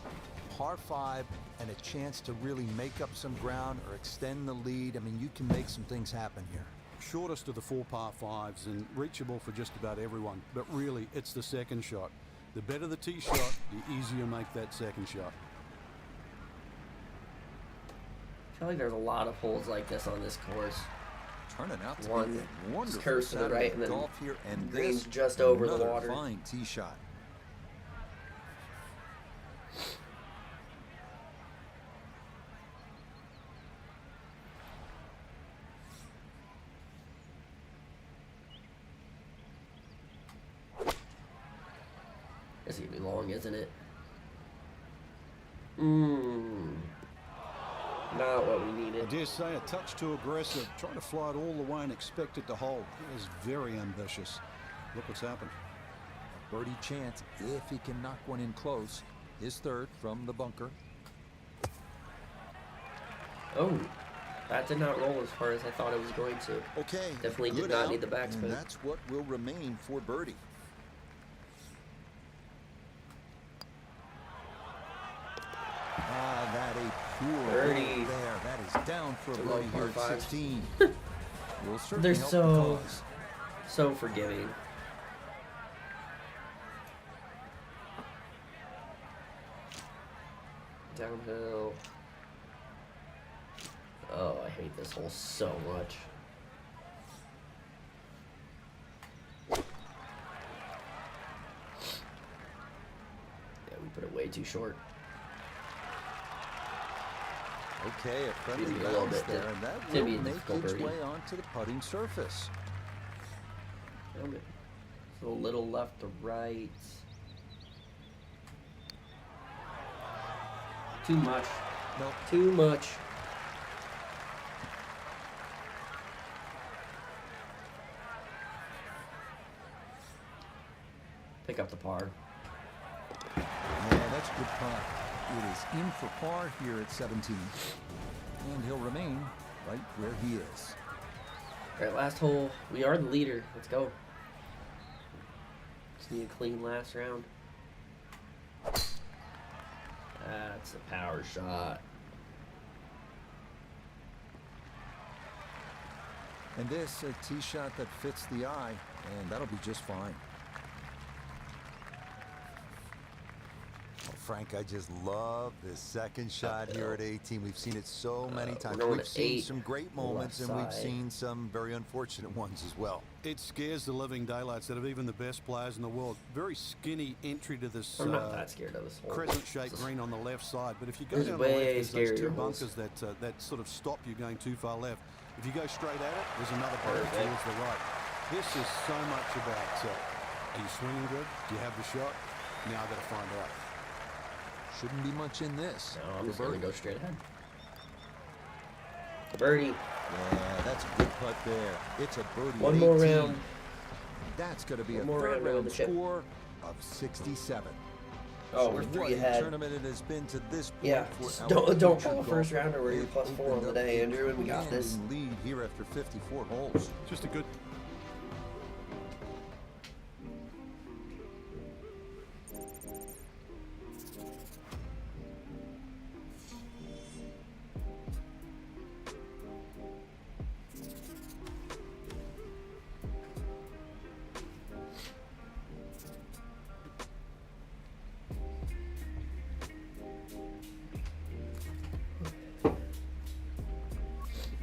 Par 5 and a chance to really make up some ground or extend the lead. I mean, you can make some things happen here. Shortest of the 4 par 5s and reachable for just about everyone. But really, it's the second shot. The better the tee shot, the easier you make that second shot. I feel like there's a lot of holes like this on this course. Turning out to One be a wonderful curves to the Saturday right, of and then golf here, and green's this just over the another water. fine tee shot. It's gonna be long, isn't it? Mmm. Not what we I needed. dare say a touch too aggressive, trying to fly it all the way and expect it to hold. It was very ambitious. Look what's happened. A birdie chance if he can knock one in close. His third from the bunker. Oh, that did not roll as far as I thought it was going to. Okay. Definitely did good not out, need the backspin. And that's what will remain for birdie. Ah, that a pure Birdie. hole there. That is down for a It's a birdie low here at par five. 16. Will certainly They're help so- the cause. So forgiving. Downhill. Oh, I hate this hole so much. Yeah, we put it way too short. Okay, a friendly Maybe a little bounce bit, there, and that maybe will a make difficult its birdie. way onto the putting surface. Found it. So a little left to right. Too much. Nope. Too much. Pick up the par. Yeah, that's a good putt. It is in for par here at 17. And he'll remain right where he is. All right, last hole. We are the leader. Let's go. Just need a clean last round. That's a power shot. And this, a tee shot that fits the eye, and that'll be just fine. Oh, Frank, I just love this second shot here at 18. We've seen it so many times. going We've to seen 8, some great moments, and left we've side. seen some very unfortunate ones as well. It scares the living daylights out of even the best players in the world. Very skinny entry to this I'm not that scared of this hole. crescent-shaped green on the left side. But if you go There's down the left, way there's those two scarier holes. bunkers that sort of stop you going too far left. If you go straight at it, there's another bunker Perfect. towards the right. This is so much about, are you swinging good? Do you have the shot? Now I've got to find out. Shouldn't be much in this. No, I'm for just going to birdie. go straight ahead. Birdie. Yeah, that's a good putt there. It's a birdie. One at more 18. round. That's going to be One a more third round to win round the chip. score of 67. Oh, So we're what 3 a ahead. tournament it has been to this point. Yeah, for just our don't future call first golf. rounder where you're They've +4 on opened the up day, a Andrew, and we got this. commanding lead here after 54 holes. Just a good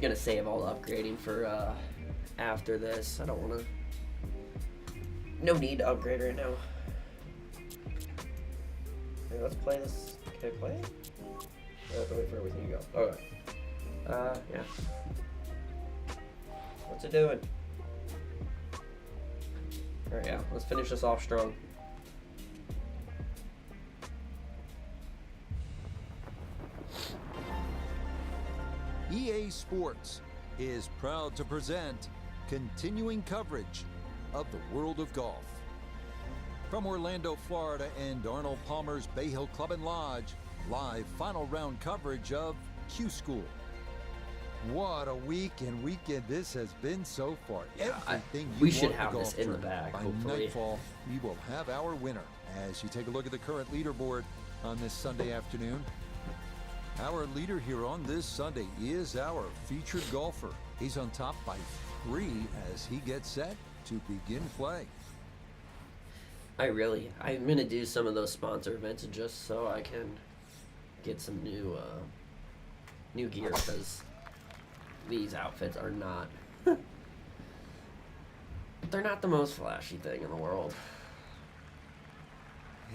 Gonna save all the upgrading for after this. I don't want to. No need to upgrade right now. Okay, let's play this. Can I play it? I have to wait for everything to go. Okay. Yeah. What's it doing? All right, yeah. Let's finish this off strong. EA Sports is proud to present continuing coverage of the world of golf. From Orlando, Florida, and Arnold Palmer's Bay Hill Club and Lodge, live final round coverage of Q School. What a week and weekend this has been so far. Yeah, Everything you we should want have the this golf in the tournament. bag, By hopefully. nightfall, we will have our winner. As you take a look at the current leaderboard on this Sunday afternoon, our leader here on this Sunday is our featured golfer. He's on top by 3 as he gets set to begin play. I'm gonna do some of those sponsor events just so I can get some new gear, because these outfits are not they're not the most flashy thing in the world.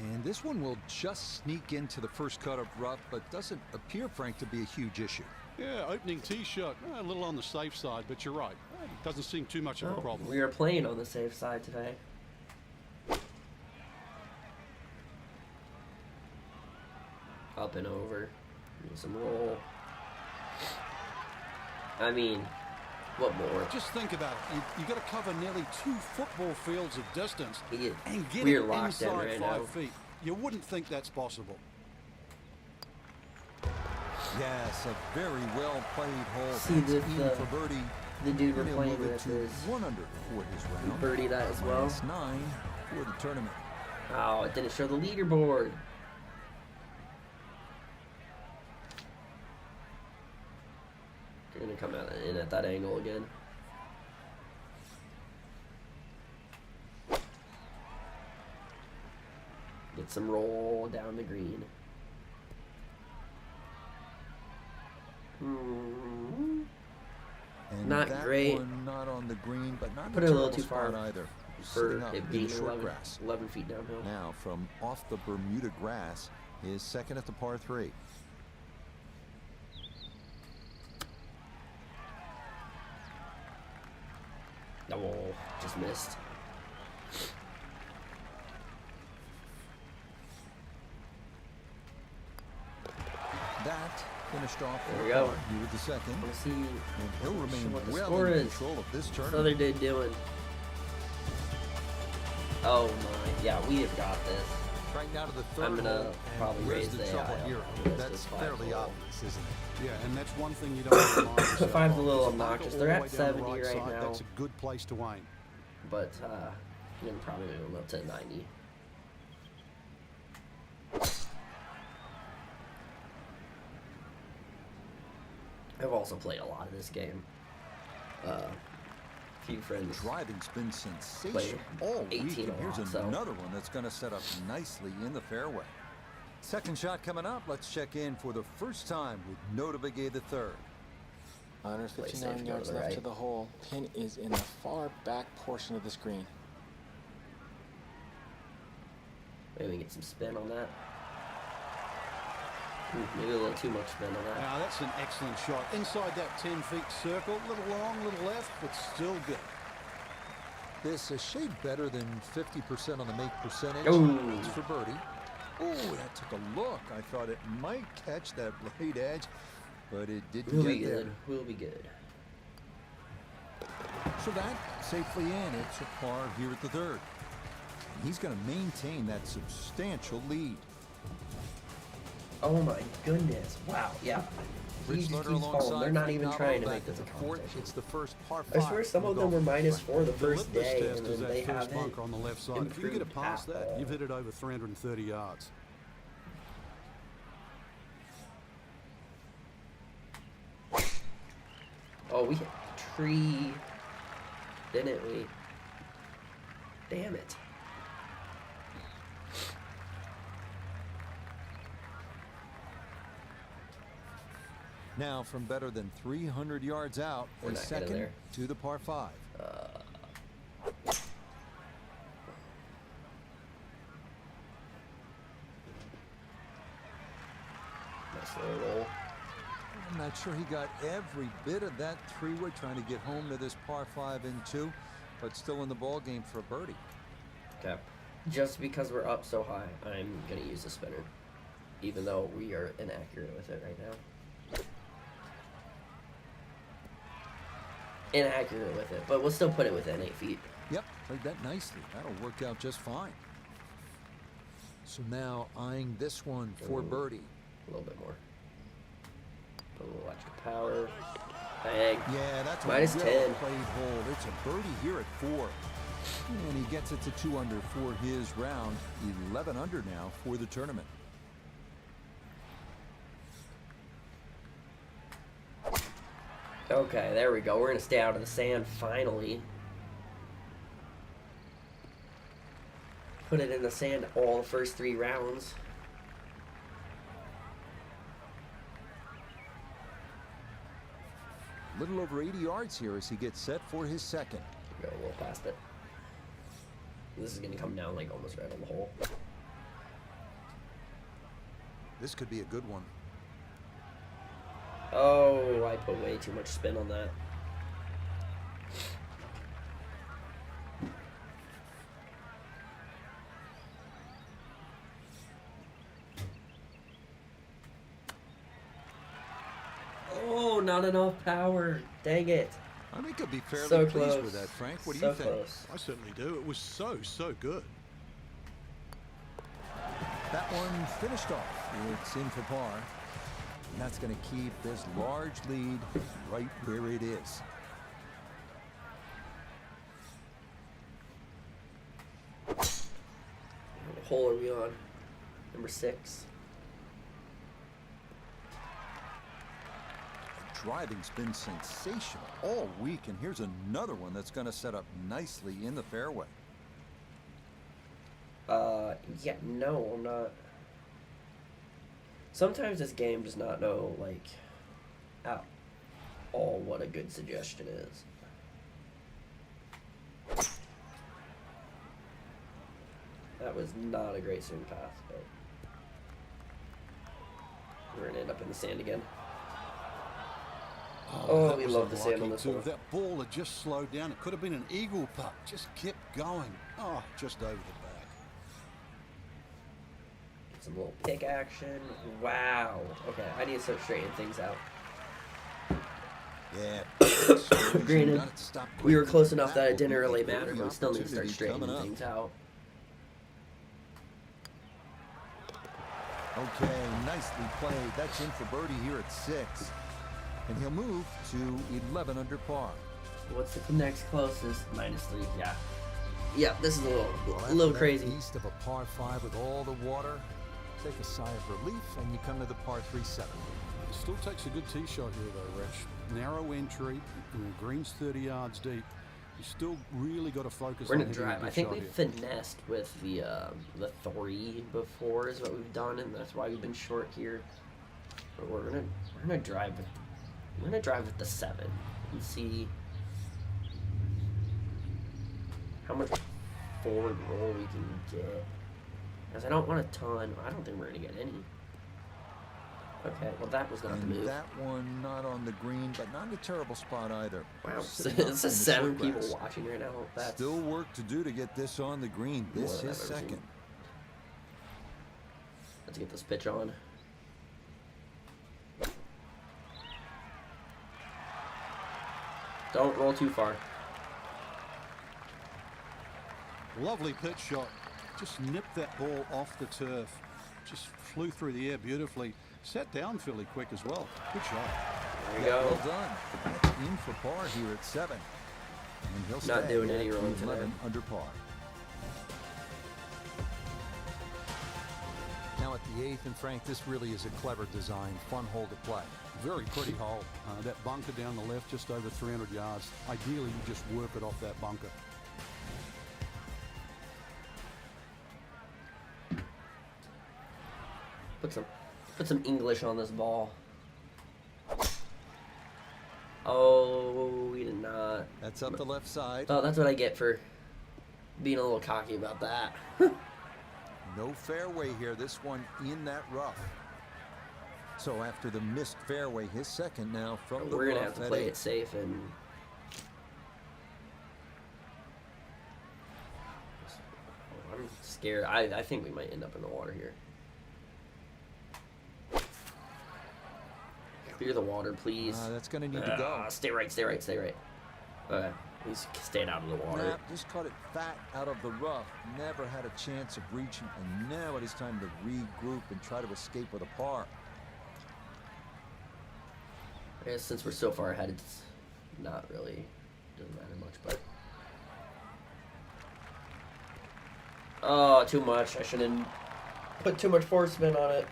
And this one will just sneak into the first cut of rough, but doesn't appear, Frank, to be a huge issue. Yeah, opening tee shot, a little on the safe side, but you're right. It doesn't seem too much of a No, problem. we are playing on the safe side today. Up and over. Need some roll. I mean, what more? Just think about it. You got to cover nearly 2 football fields of distance Yeah, and get we're it locked in inside right 5 now. feet. You wouldn't think that's possible. Yes, a very well played hole. See, That's this, in for birdie. The dude we're And he'll playing move it with to is 1 under for his round. birdie that as well. -9 for the tournament. Oh, it didn't show the leaderboard. You're gonna come out in at that angle again. Get some roll down the green. And Not that great. one not on the green, but not Put in it a a little terrible too far spot either. for Sitting up it in the being short 11, grass. 11 feet downhill. Now from off the Bermuda grass is second at the par 3. Oh, just missed. That finished off There for we go. par. He with the second. Let's see And he'll remain what the well score in is. control of this what's the tournament. other dude doing. Oh my, yeah, we have got this. Right now to the third I'm gonna hole, probably and where's raise the the trouble AI here? on this That's five fairly hole. obvious, isn't it? Yeah, and that's one thing you don't want to remind yourself Five's a of. little If you bunker obnoxious. all They're the at way down the 70 right right side, now. That's a good place to aim. But I'm gonna probably move him up to 90. I've also played a lot of this game. A few friends. Driving's been sensational all week, 18 and a here's lot, so. another one that's going to set up nicely in the fairway. Second shot coming up. Let's check in for the first time with Nota Begay the third. 159 go yards to the left right. to the hole. Pin is in the far back portion of the screen. Maybe we get some spin on that. Ooh, maybe a little too much spin on that. Now, that's an excellent shot. Inside that 10 feet circle, little long, little left, but still good. This a shade better than 50% on the make percentage. Ooh. It's for birdie. Oh, that took a look. I thought it might catch that blade edge, but it didn't We'll get be there. good. We'll be good. So that safely in. It's a par here at the third. He's going to maintain that substantial lead. Oh my goodness. Wow. Yeah. He Rich just Lutter keeps alongside falling. They're not Frank even Notto trying to back make this a at the fourth. competition. It's the first par I 5. swear some in of the them were golf. -4 the The first litmus day, test and is then that they first haven't bunker on the left side. If you can get it improved past at that, all. you've hit it over 330 yards. Oh, we hit the tree, didn't we? Damn it. Now from better than 300 yards out, We're a not getting second there. to the par 5. Nice little roll. I'm not sure he got every bit of that three-wood trying to get home to this par 5 in 2, but still in the ball game for a birdie. Okay. Just because we're up so high, I'm gonna use the spinner, even though we are inaccurate with it right now. Inaccurate with it, but we'll still put it within 8 feet. Yep, played that nicely. That'll work out just fine. So now eyeing this one for Ooh. birdie. A little bit more. Put a little extra power. Bang. Yeah, that's Minus a 10. well-played hole. It's a birdie here at 4. And he gets it to 2 under for his round. 11 under now for the tournament. Okay, there we go. We're gonna stay out of the sand finally. Put it in the sand all the first 3 rounds. Little over 80 yards here as he gets set for his second. Go a little past it. This is gonna come down like almost right on the hole. This could be a good one. Oh, I put way too much spin on that. Oh, not enough power. Dang it. I think I'd be fairly So pleased close. with that, Frank. What do So you think? close. I certainly do. It was so good. That one finished off. It's in for par. And that's going to keep this large lead right where it is. What hole are we on? Number 6. Driving's been sensational all week, and here's another one that's going to set up nicely in the fairway. Yeah, no, I'm not. Sometimes this game does not know, like, at all what a good suggestion is. That was not a great swing path, but we're going to end up in the sand again. Oh, that we was love the sand on unlucky this too. one. If that ball had just slowed down, it could have been an eagle putt. Just kept going. Oh, just over the back. Some little pick action. Wow. Okay, I need to start straightening things out. Yeah. Granted, we were close enough that it didn't really matter, but we still need to start straightening things out. Okay, nicely played. That's in for birdie here at 6. And he'll move to 11 under par. What's the next closest? -3. Yeah. Yeah, this is a little crazy. East of a par 5 with all the water. Take a sigh of relief, and you come to the par 3-7. It still takes a good tee shot here, though, Rich. Narrow entry, green's 30 yards deep. You still really got to focus We're on gonna hitting a drive. good I think shot we here. finessed with the 3 before is what we've done, and that's why we've been short here. But we're gonna drive with the 7 and see how much forward roll we can get. Because I don't want a ton. I don't think we're gonna get any. Okay, well that was not the And move. that one not on the green, but not in a terrible spot either. Wow, Sitting up it's in a the 7 short people grass. watching right now. That's Still work to do to get this on the green. more This than is I've ever seen. second. Let's get this pitch on. Don't roll too far. Lovely pitch shot. Just nipped that ball off the turf. Just flew through the air beautifully. Sat down fairly quick as well. Good shot. There you Yeah, go. well done. That's in for par here at 7. And he'll Not stay doing at any wrong today. 11 under par. Now at the 8th, and Frank, this really is a clever design. Fun hole to play. Very pretty hole. That bunker down the left, just over 300 yards. Ideally, you just work it off that bunker. Put some English on this ball. Oh, we did not. That's up the left side. Oh, that's what I get for being a little cocky about that. No fairway here. This one in that rough. So after the missed fairway, his second now from the We're gonna rough have to at play 8. it safe and. I'm scared. I think we might end up in the water here. Clear the water, please. That's going to need to go. Stay right, stay right, stay right. Okay, he's staying out of the water. Nah, just caught it fat out of the rough. Never had a chance of reaching, and now it is time to regroup and try to escape with a par. I guess since we're so far ahead, it's not really, doesn't matter much, but. Oh, too much. I shouldn't put too much force spin on it.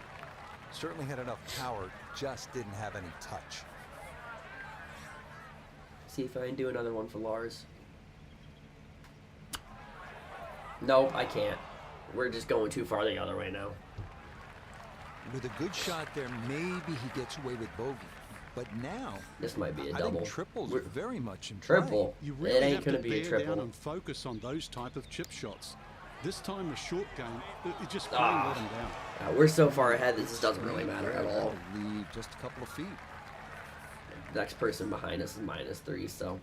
Certainly had enough power, just didn't have any touch. See if I can do another one for Lars. Nope, I can't. We're just going too far the other way now. With a good shot there, maybe he gets away with bogey. But now, This might be a I double. think triples We're- are very much in play. Triple. You It really ain't have gonna to be a bear triple. down and focus on those type of chip shots. This time, the short game, it just plain Ah. let him down. We're so far ahead that this doesn't really matter at all. Lead just a couple of feet. Next person behind us is -3, so.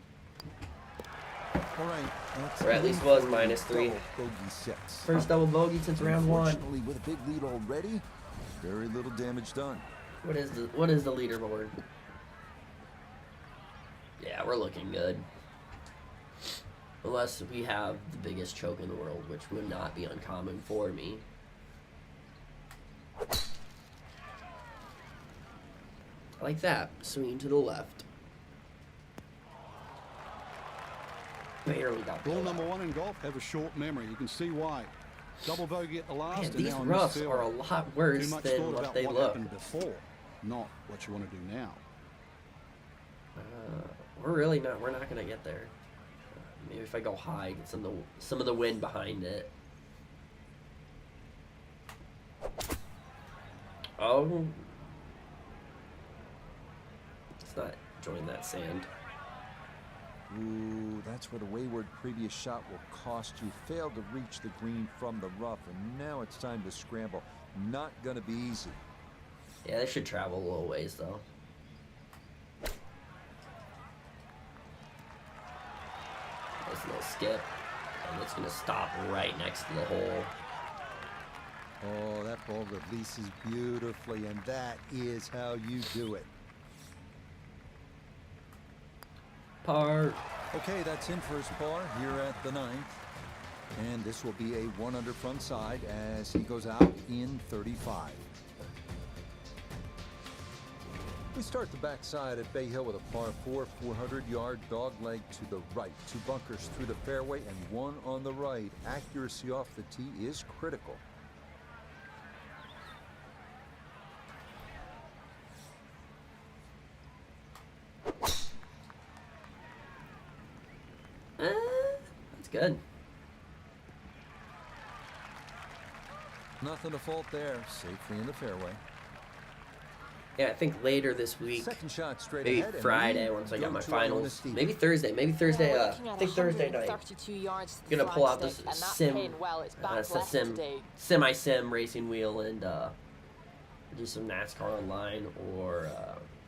All right, that's Or at least in was for -3. double Bogey 6. First double bogey since round 1. Unfortunately, with a big lead already, very little damage done. What is the leaderboard? Yeah, we're looking good. Unless we have the biggest choke in the world, which would not be uncommon for me. Like that. Swing to the left. Barely got Rule pulled number out. 1 in golf, have a short memory. You can see why. Double bogey at the last, Man, and these now on roughs this field. are a lot Too worse much than thought what about they what look. happened before, not what you want to do now. We're not gonna get there. Maybe if I go high, get some of the wind behind it. Oh, it's not enjoying that sand. Ooh, that's where the wayward previous shot will cost you. Failed to reach the green from the rough, and now it's time to scramble. Not gonna be easy. Yeah, they should travel a little ways though. Nice little skip, and it's gonna stop right next to the hole. Oh, that ball releases beautifully, and that is how you do it. Par. Okay, that's in for his par here at the 9th. And this will be a 1 under front side as he goes out in 35. We start the backside at Bay Hill with a par 4, 400-yard dogleg to the right. 2 bunkers through the fairway and 1 on the right. Accuracy off the tee is critical. That's good. Nothing to fault there. Safely in the fairway. Yeah, I think later this week, Second shot straight maybe ahead. and Friday we once I go got my to our finals. bonus tee. Maybe Thursday. I think Thursday night. 32 yards to the Gonna pull out this flagstick, and that sim, pin, well, it's back left today. semi-sim racing wheel and do some NASCAR online, or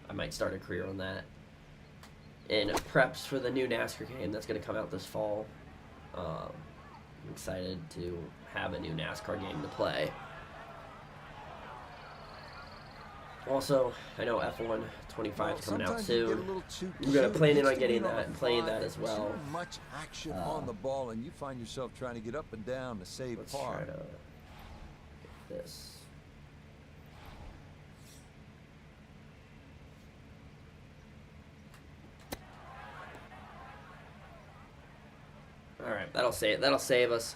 I might start a career on that. And preps for the new NASCAR game that's gonna come out this fall. I'm excited to have a new NASCAR game to play. Also, I know F1 25 is coming out soon. I'm gonna planning on getting that and playing that as well. Too much action on the ball, and you find yourself trying to get up and down to save Let's par. try to get this. All right, that'll save us.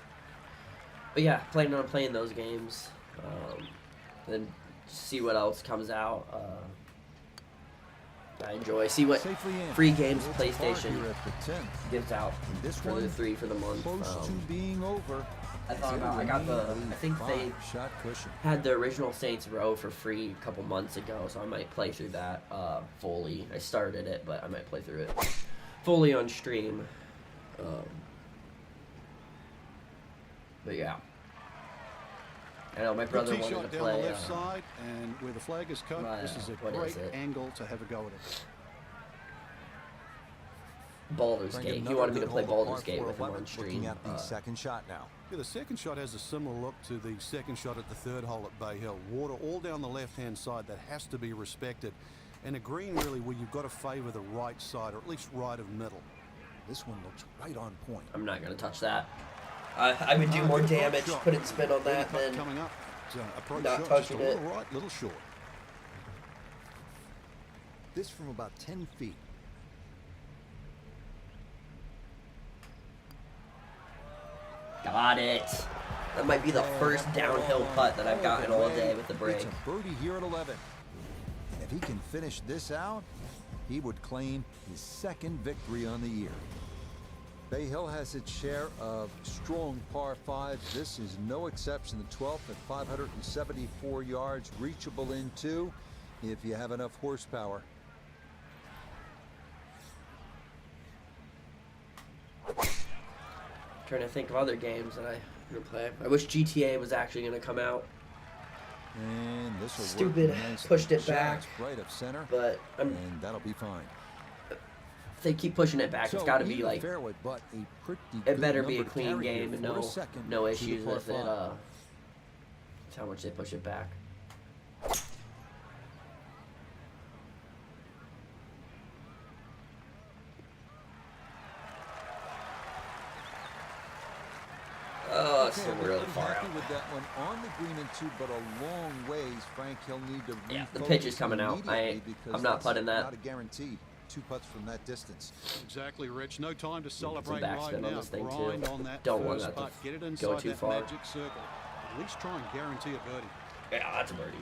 But yeah, planning on playing those games, then see what else comes out. I enjoy see what Safely in. free games It's a par PlayStation here at the 10th. gives out This for the one 3 for the month. Close to being over. I thought about. I got the. I think they shot cushion. had the original Saints Row for free a couple months ago, so I might play through that fully. I started it, but I might play through it fully on stream. But yeah, I know my brother Good tee wanted shot to down the play. left side, and where the flag is cut, this is a what great is it? angle to have a go at it. Baldur's Trying to Gate. get He another wanted me to good play hole, Baldur's par Gate 4 with him 11, on stream. Looking at the second shot now. Yeah, the second shot has a similar look to the second shot at the 3rd hole at Bay Hill. Water all down the left-hand side. That has to be respected. And a green, really, where you've got to favour the right side, or at least right of middle. This one looks right on point. I'm not gonna touch that. I would do more Good approach damage, shot. put it spin on Birdie that, putt than coming up. Approach not shot, just touching a little it. right, little short. This from about 10 feet. got it. That might be the first downhill putt that I've gotten all day with the break. It's a birdie here at 11. And if he can finish this out, he would claim his 2nd victory on the year. Bay Hill has its share of strong par 5s. This is no exception. The 12th at 574 yards, reachable in 2 if you have enough horsepower. Trying to think of other games that I'm gonna play. I wish GTA was actually gonna come out, And this will Stupid, work nicely. pushed it back. Shots right of center, but and that'll be fine. if they keep pushing it back, it's So, got to be even like fairway, but a pretty it good better be a number to clean carry here game and for a second no to the issues par with it. 5. That's how much they push it back. it's still really far happy out. with that one on the green and two, but a long ways. Frank, he'll need to Yeah, the refocus pitch is coming out. immediately because I'm not that's putting that. Not a guarantee. 2 putts from that distance. Exactly, Rich. No time to Some celebrate right backspin on now. this thing, too. Grind on that Don't want first that to putt. Get it go inside too that far. magic circle. At least try and guarantee a birdie. Yeah, that's a birdie.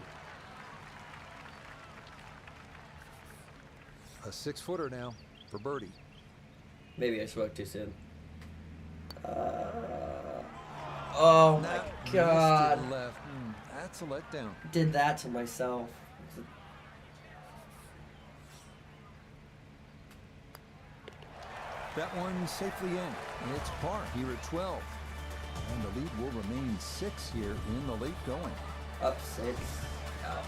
A 6-footer now for birdie. Maybe I spoke too soon. Oh my Missed god. it left. That's a letdown. Did that to myself. That one safely in. It's par here at 12. And the lead will remain 6 here in the late going. Up 6. Out.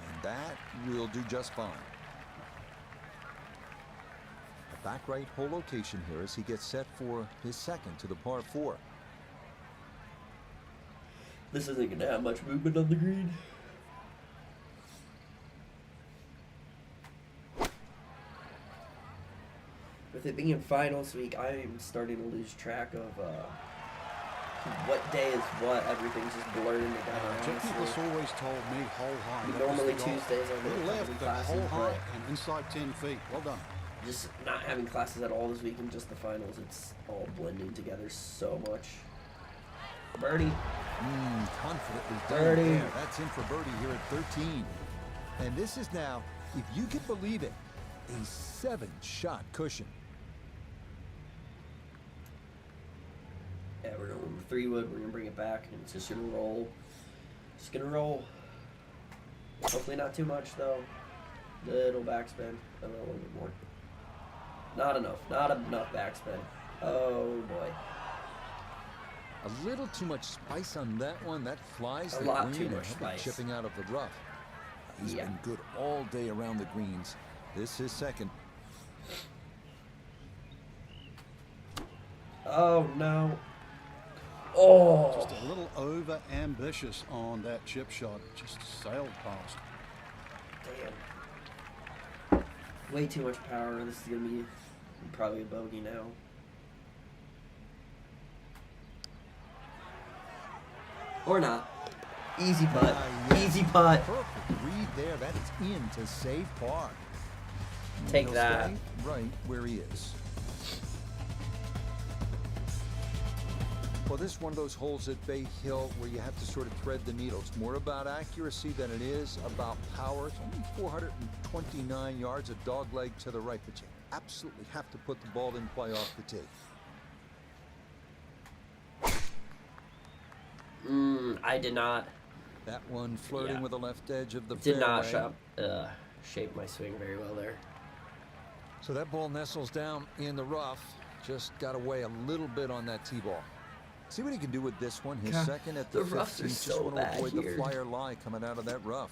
And that will do just fine. A back right hole location here as he gets set for his second to the par 4. This isn't going to have much movement on the green. With it being finals week, I'm starting to lose track of what day is what. Everything's just blurring together. Jeff honestly. Nicklaus always told me hole high. I mean, that was normally the goal. Tuesdays I'm Little in left, but classes, hole high but and inside 10 feet. Well done. just not having classes at all this week and just the finals, it's all blending together so much. Birdie. Confidently done Birdie. there. That's in for birdie here at 13. And this is now, if you can believe it, a 7-shot cushion. Yeah, we're going 3 wood. We're gonna bring it back, and it's just gonna roll. Just gonna roll. Hopefully not too much though. Little backspin. A little bit more. Not enough. Not enough backspin. Oh boy. A little too much spice on that one. That flies A the lot green too and much heavy spice. chipping out of the rough. He's Yeah. been good all day around the greens. This is second. Oh no. Oh. Just a little over ambitious on that chip shot. Just sailed past. Damn. Way too much power. This is gonna be probably a bogey now. Or not. Easy putt. Yeah. Easy putt. Perfect read there. That is in to save par. Take He'll that. stay right where he is. Well, this is one of those holes at Bay Hill where you have to sort of thread the needle. It's more about accuracy than it is about power. It's only 429 yards, a dog leg to the right, but you absolutely have to put the ball in play off the tee. I did not. That one flirting Yeah. with the left edge of the Did not fairway. shape my swing very well there. So that ball nestles down in the rough. Just got away a little bit on that tee ball. See what he can do with this one. His God, second at the the roughs are 15th. Just so want to bad avoid here. the flyer lie coming out of that rough.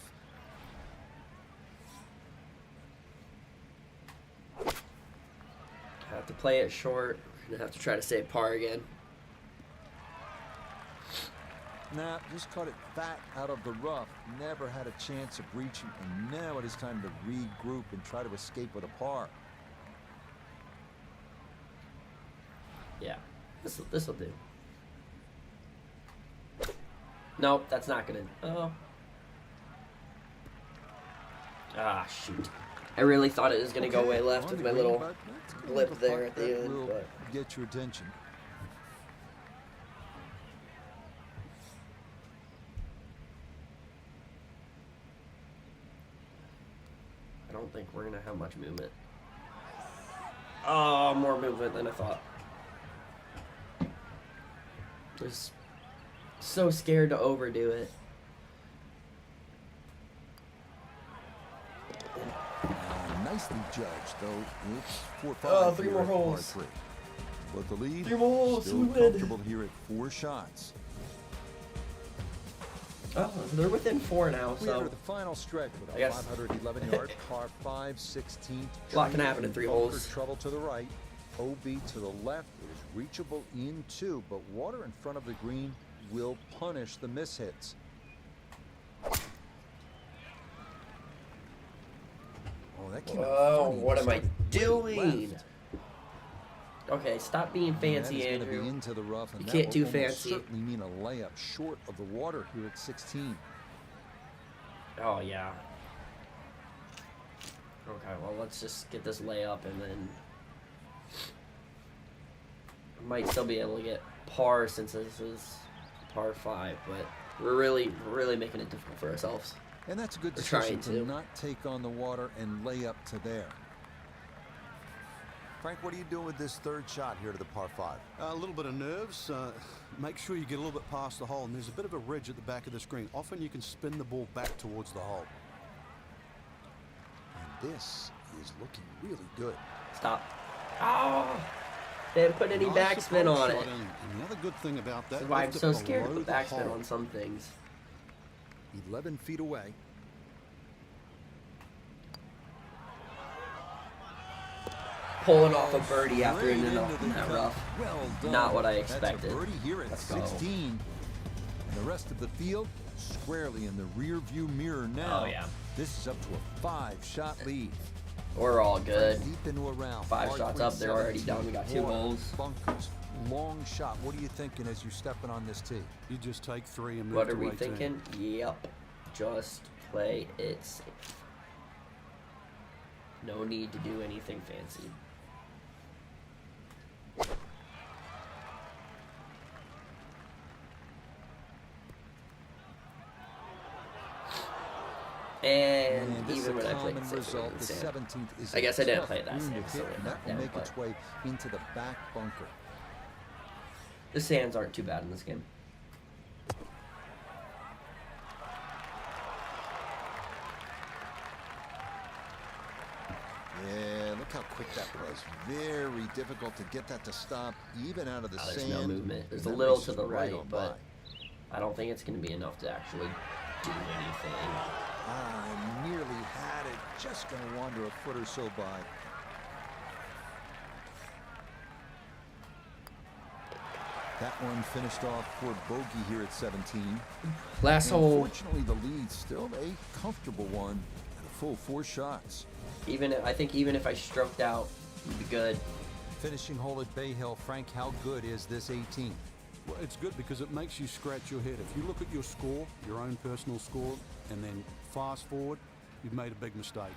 Have to play it short. Gonna have to try to save par again. Nah, just caught it fat out of the rough. Never had a chance of reaching, and now it is time to regroup and try to escape with a par. Yeah, this will do. Nope, that's not gonna. Oh. Ah, shoot. I really thought it was gonna go way left on with the my green, little but that's a blip putt there at the that end, will but get your attention. I don't think we're gonna have much movement. Oh, more movement than I thought. Just so scared to overdo it. Nicely judged, though. It's 4-5. Oh, 3 here more at par holes. 3. But the lead 3 more holes, still we win. comfortable here at 4 shots. Oh, they're within 4 now, We enter so the final stretch with I a guess- 511-yard par 5, 16th. A lot can happen in 3 holes. Trouble to the right, OB to the left. It is reachable in two, but water in front of the green will punish the mishits. Oh, that came out Oh, funny. what am I Started way doing? left. Okay, stop being And fancy, that is gonna Andrew. be into the rough, and You that can't will do almost fancy. certainly mean a layup short of the water here at 16. Oh, yeah. Okay, well, let's just get this layup, and then I might still be able to get par since this is par 5, but we're really making it difficult for ourselves. And that's a good We're decision trying to to. not take on the water and lay up to there. Frank, what are you doing with this third shot here to the par 5? A little bit of nerves. Make sure you get a little bit past the hole, and there's a bit of a ridge at the back of the screen. Often you can spin the ball back towards the hole. And this is looking really good. Stop. Oh! They didn't put any Nice backspin approach on shot, it. and another good thing about that, That's why I'm left it so scared to below put the backspin hole. on some things. 11 feet away. Pulling off a birdie after Straight ending up into in the that cup. rough. Well done. Not what I That's expected. a birdie here at Let's go. 16. And the rest of the field squarely in the rear view mirror now. Oh, yeah. This is up to a 5-shot lead. We're all good. Deep into a round. 5 Par shots three, up, they're already 17. done. We got 2 Water, holes. Bunkers. Long shot. What are you thinking as you're stepping on this tee? You just take 3 and move What to are we 18. thinking? Yep. Just play it safe. No need to do anything fancy. And this is even a when I played common safe, result. it The was sand. 17th is I guess I a didn't tough play it that green safe, to so hit, it and not that will down, make its but- way into the back bunker. The sands aren't too bad in this game. Yeah, look how quick that was. Very difficult to get that to stop, even out of the There's sand. no movement. There's a That little race to is the right, on but by. I don't think it's going to be enough to actually do anything. I nearly had it. Just going to wander a foot or so by. That one finished off for bogey here at 17. Last hole, Unfortunately, the lead's still a comfortable one at a full 4 shots. I think even if I stroked out, we'd be good. Finishing hole at Bay Hill, Frank, how good is this 18? Well, it's good because it makes you scratch your head. If you look at your score, your own personal score, and then fast forward, you've made a big mistake.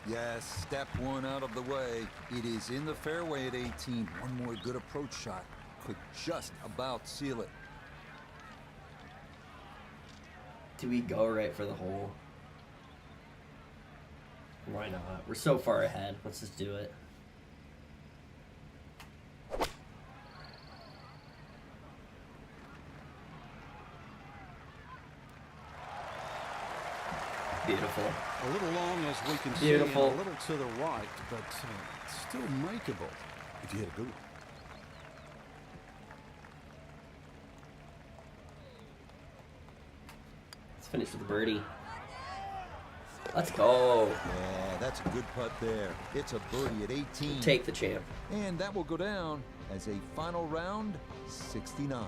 Yes, step 1 out of the way. It is in the fairway at 18. One more good approach shot could just about seal it. Do we go right for the hole? Why not? We're so far ahead. Let's just do it. Beautiful. A little long as we can Beautiful. see, and a little to the right, but still makeable if you hit a good one. Let's finish with a birdie. Let's go. Yeah, that's a good putt there. It's a birdie at 18. Take the champ. And that will go down as a final round 69.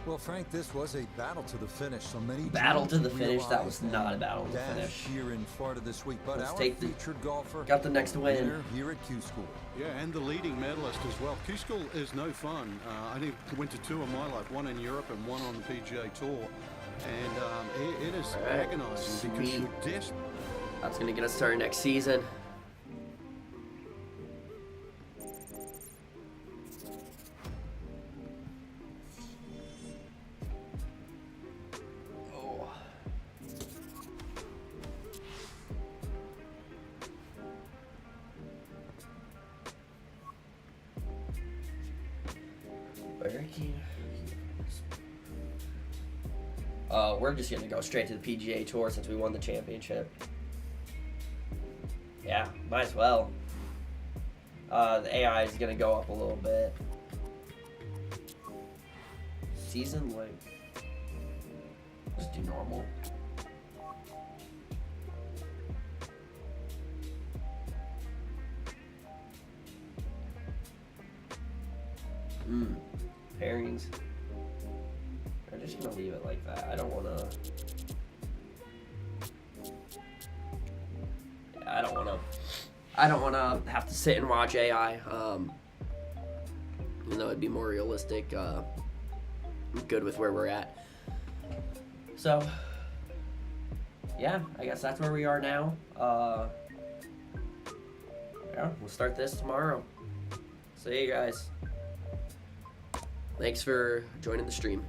Well, Frank, this was a battle to the finish. So many Battle to dreams the finish. That realized was not a and battle to the dashed finish. here in Florida this week. But Let's our take the- featured golfer got the next win. winner here at Q School. Yeah, and the leading medalist as well. Q School is no fun. I think I went to 2 in my life, 1 in Europe and 1 on the PGA Tour. And it is All right. agonizing because Sweet. you're desperate. That's going to get us started next season. Oh. We're just gonna go straight to the PGA Tour since we won the championship. Yeah, might as well. The AI is gonna go up a little bit. Season length. Just do normal. Pairings. I'm just gonna leave it like that. I don't wanna. I don't wanna have to sit and watch AI. Even though it'd be more realistic. I'm good with where we're at. So, yeah, I guess that's where we are now. Yeah, we'll start this tomorrow. See you guys. Thanks for joining the stream.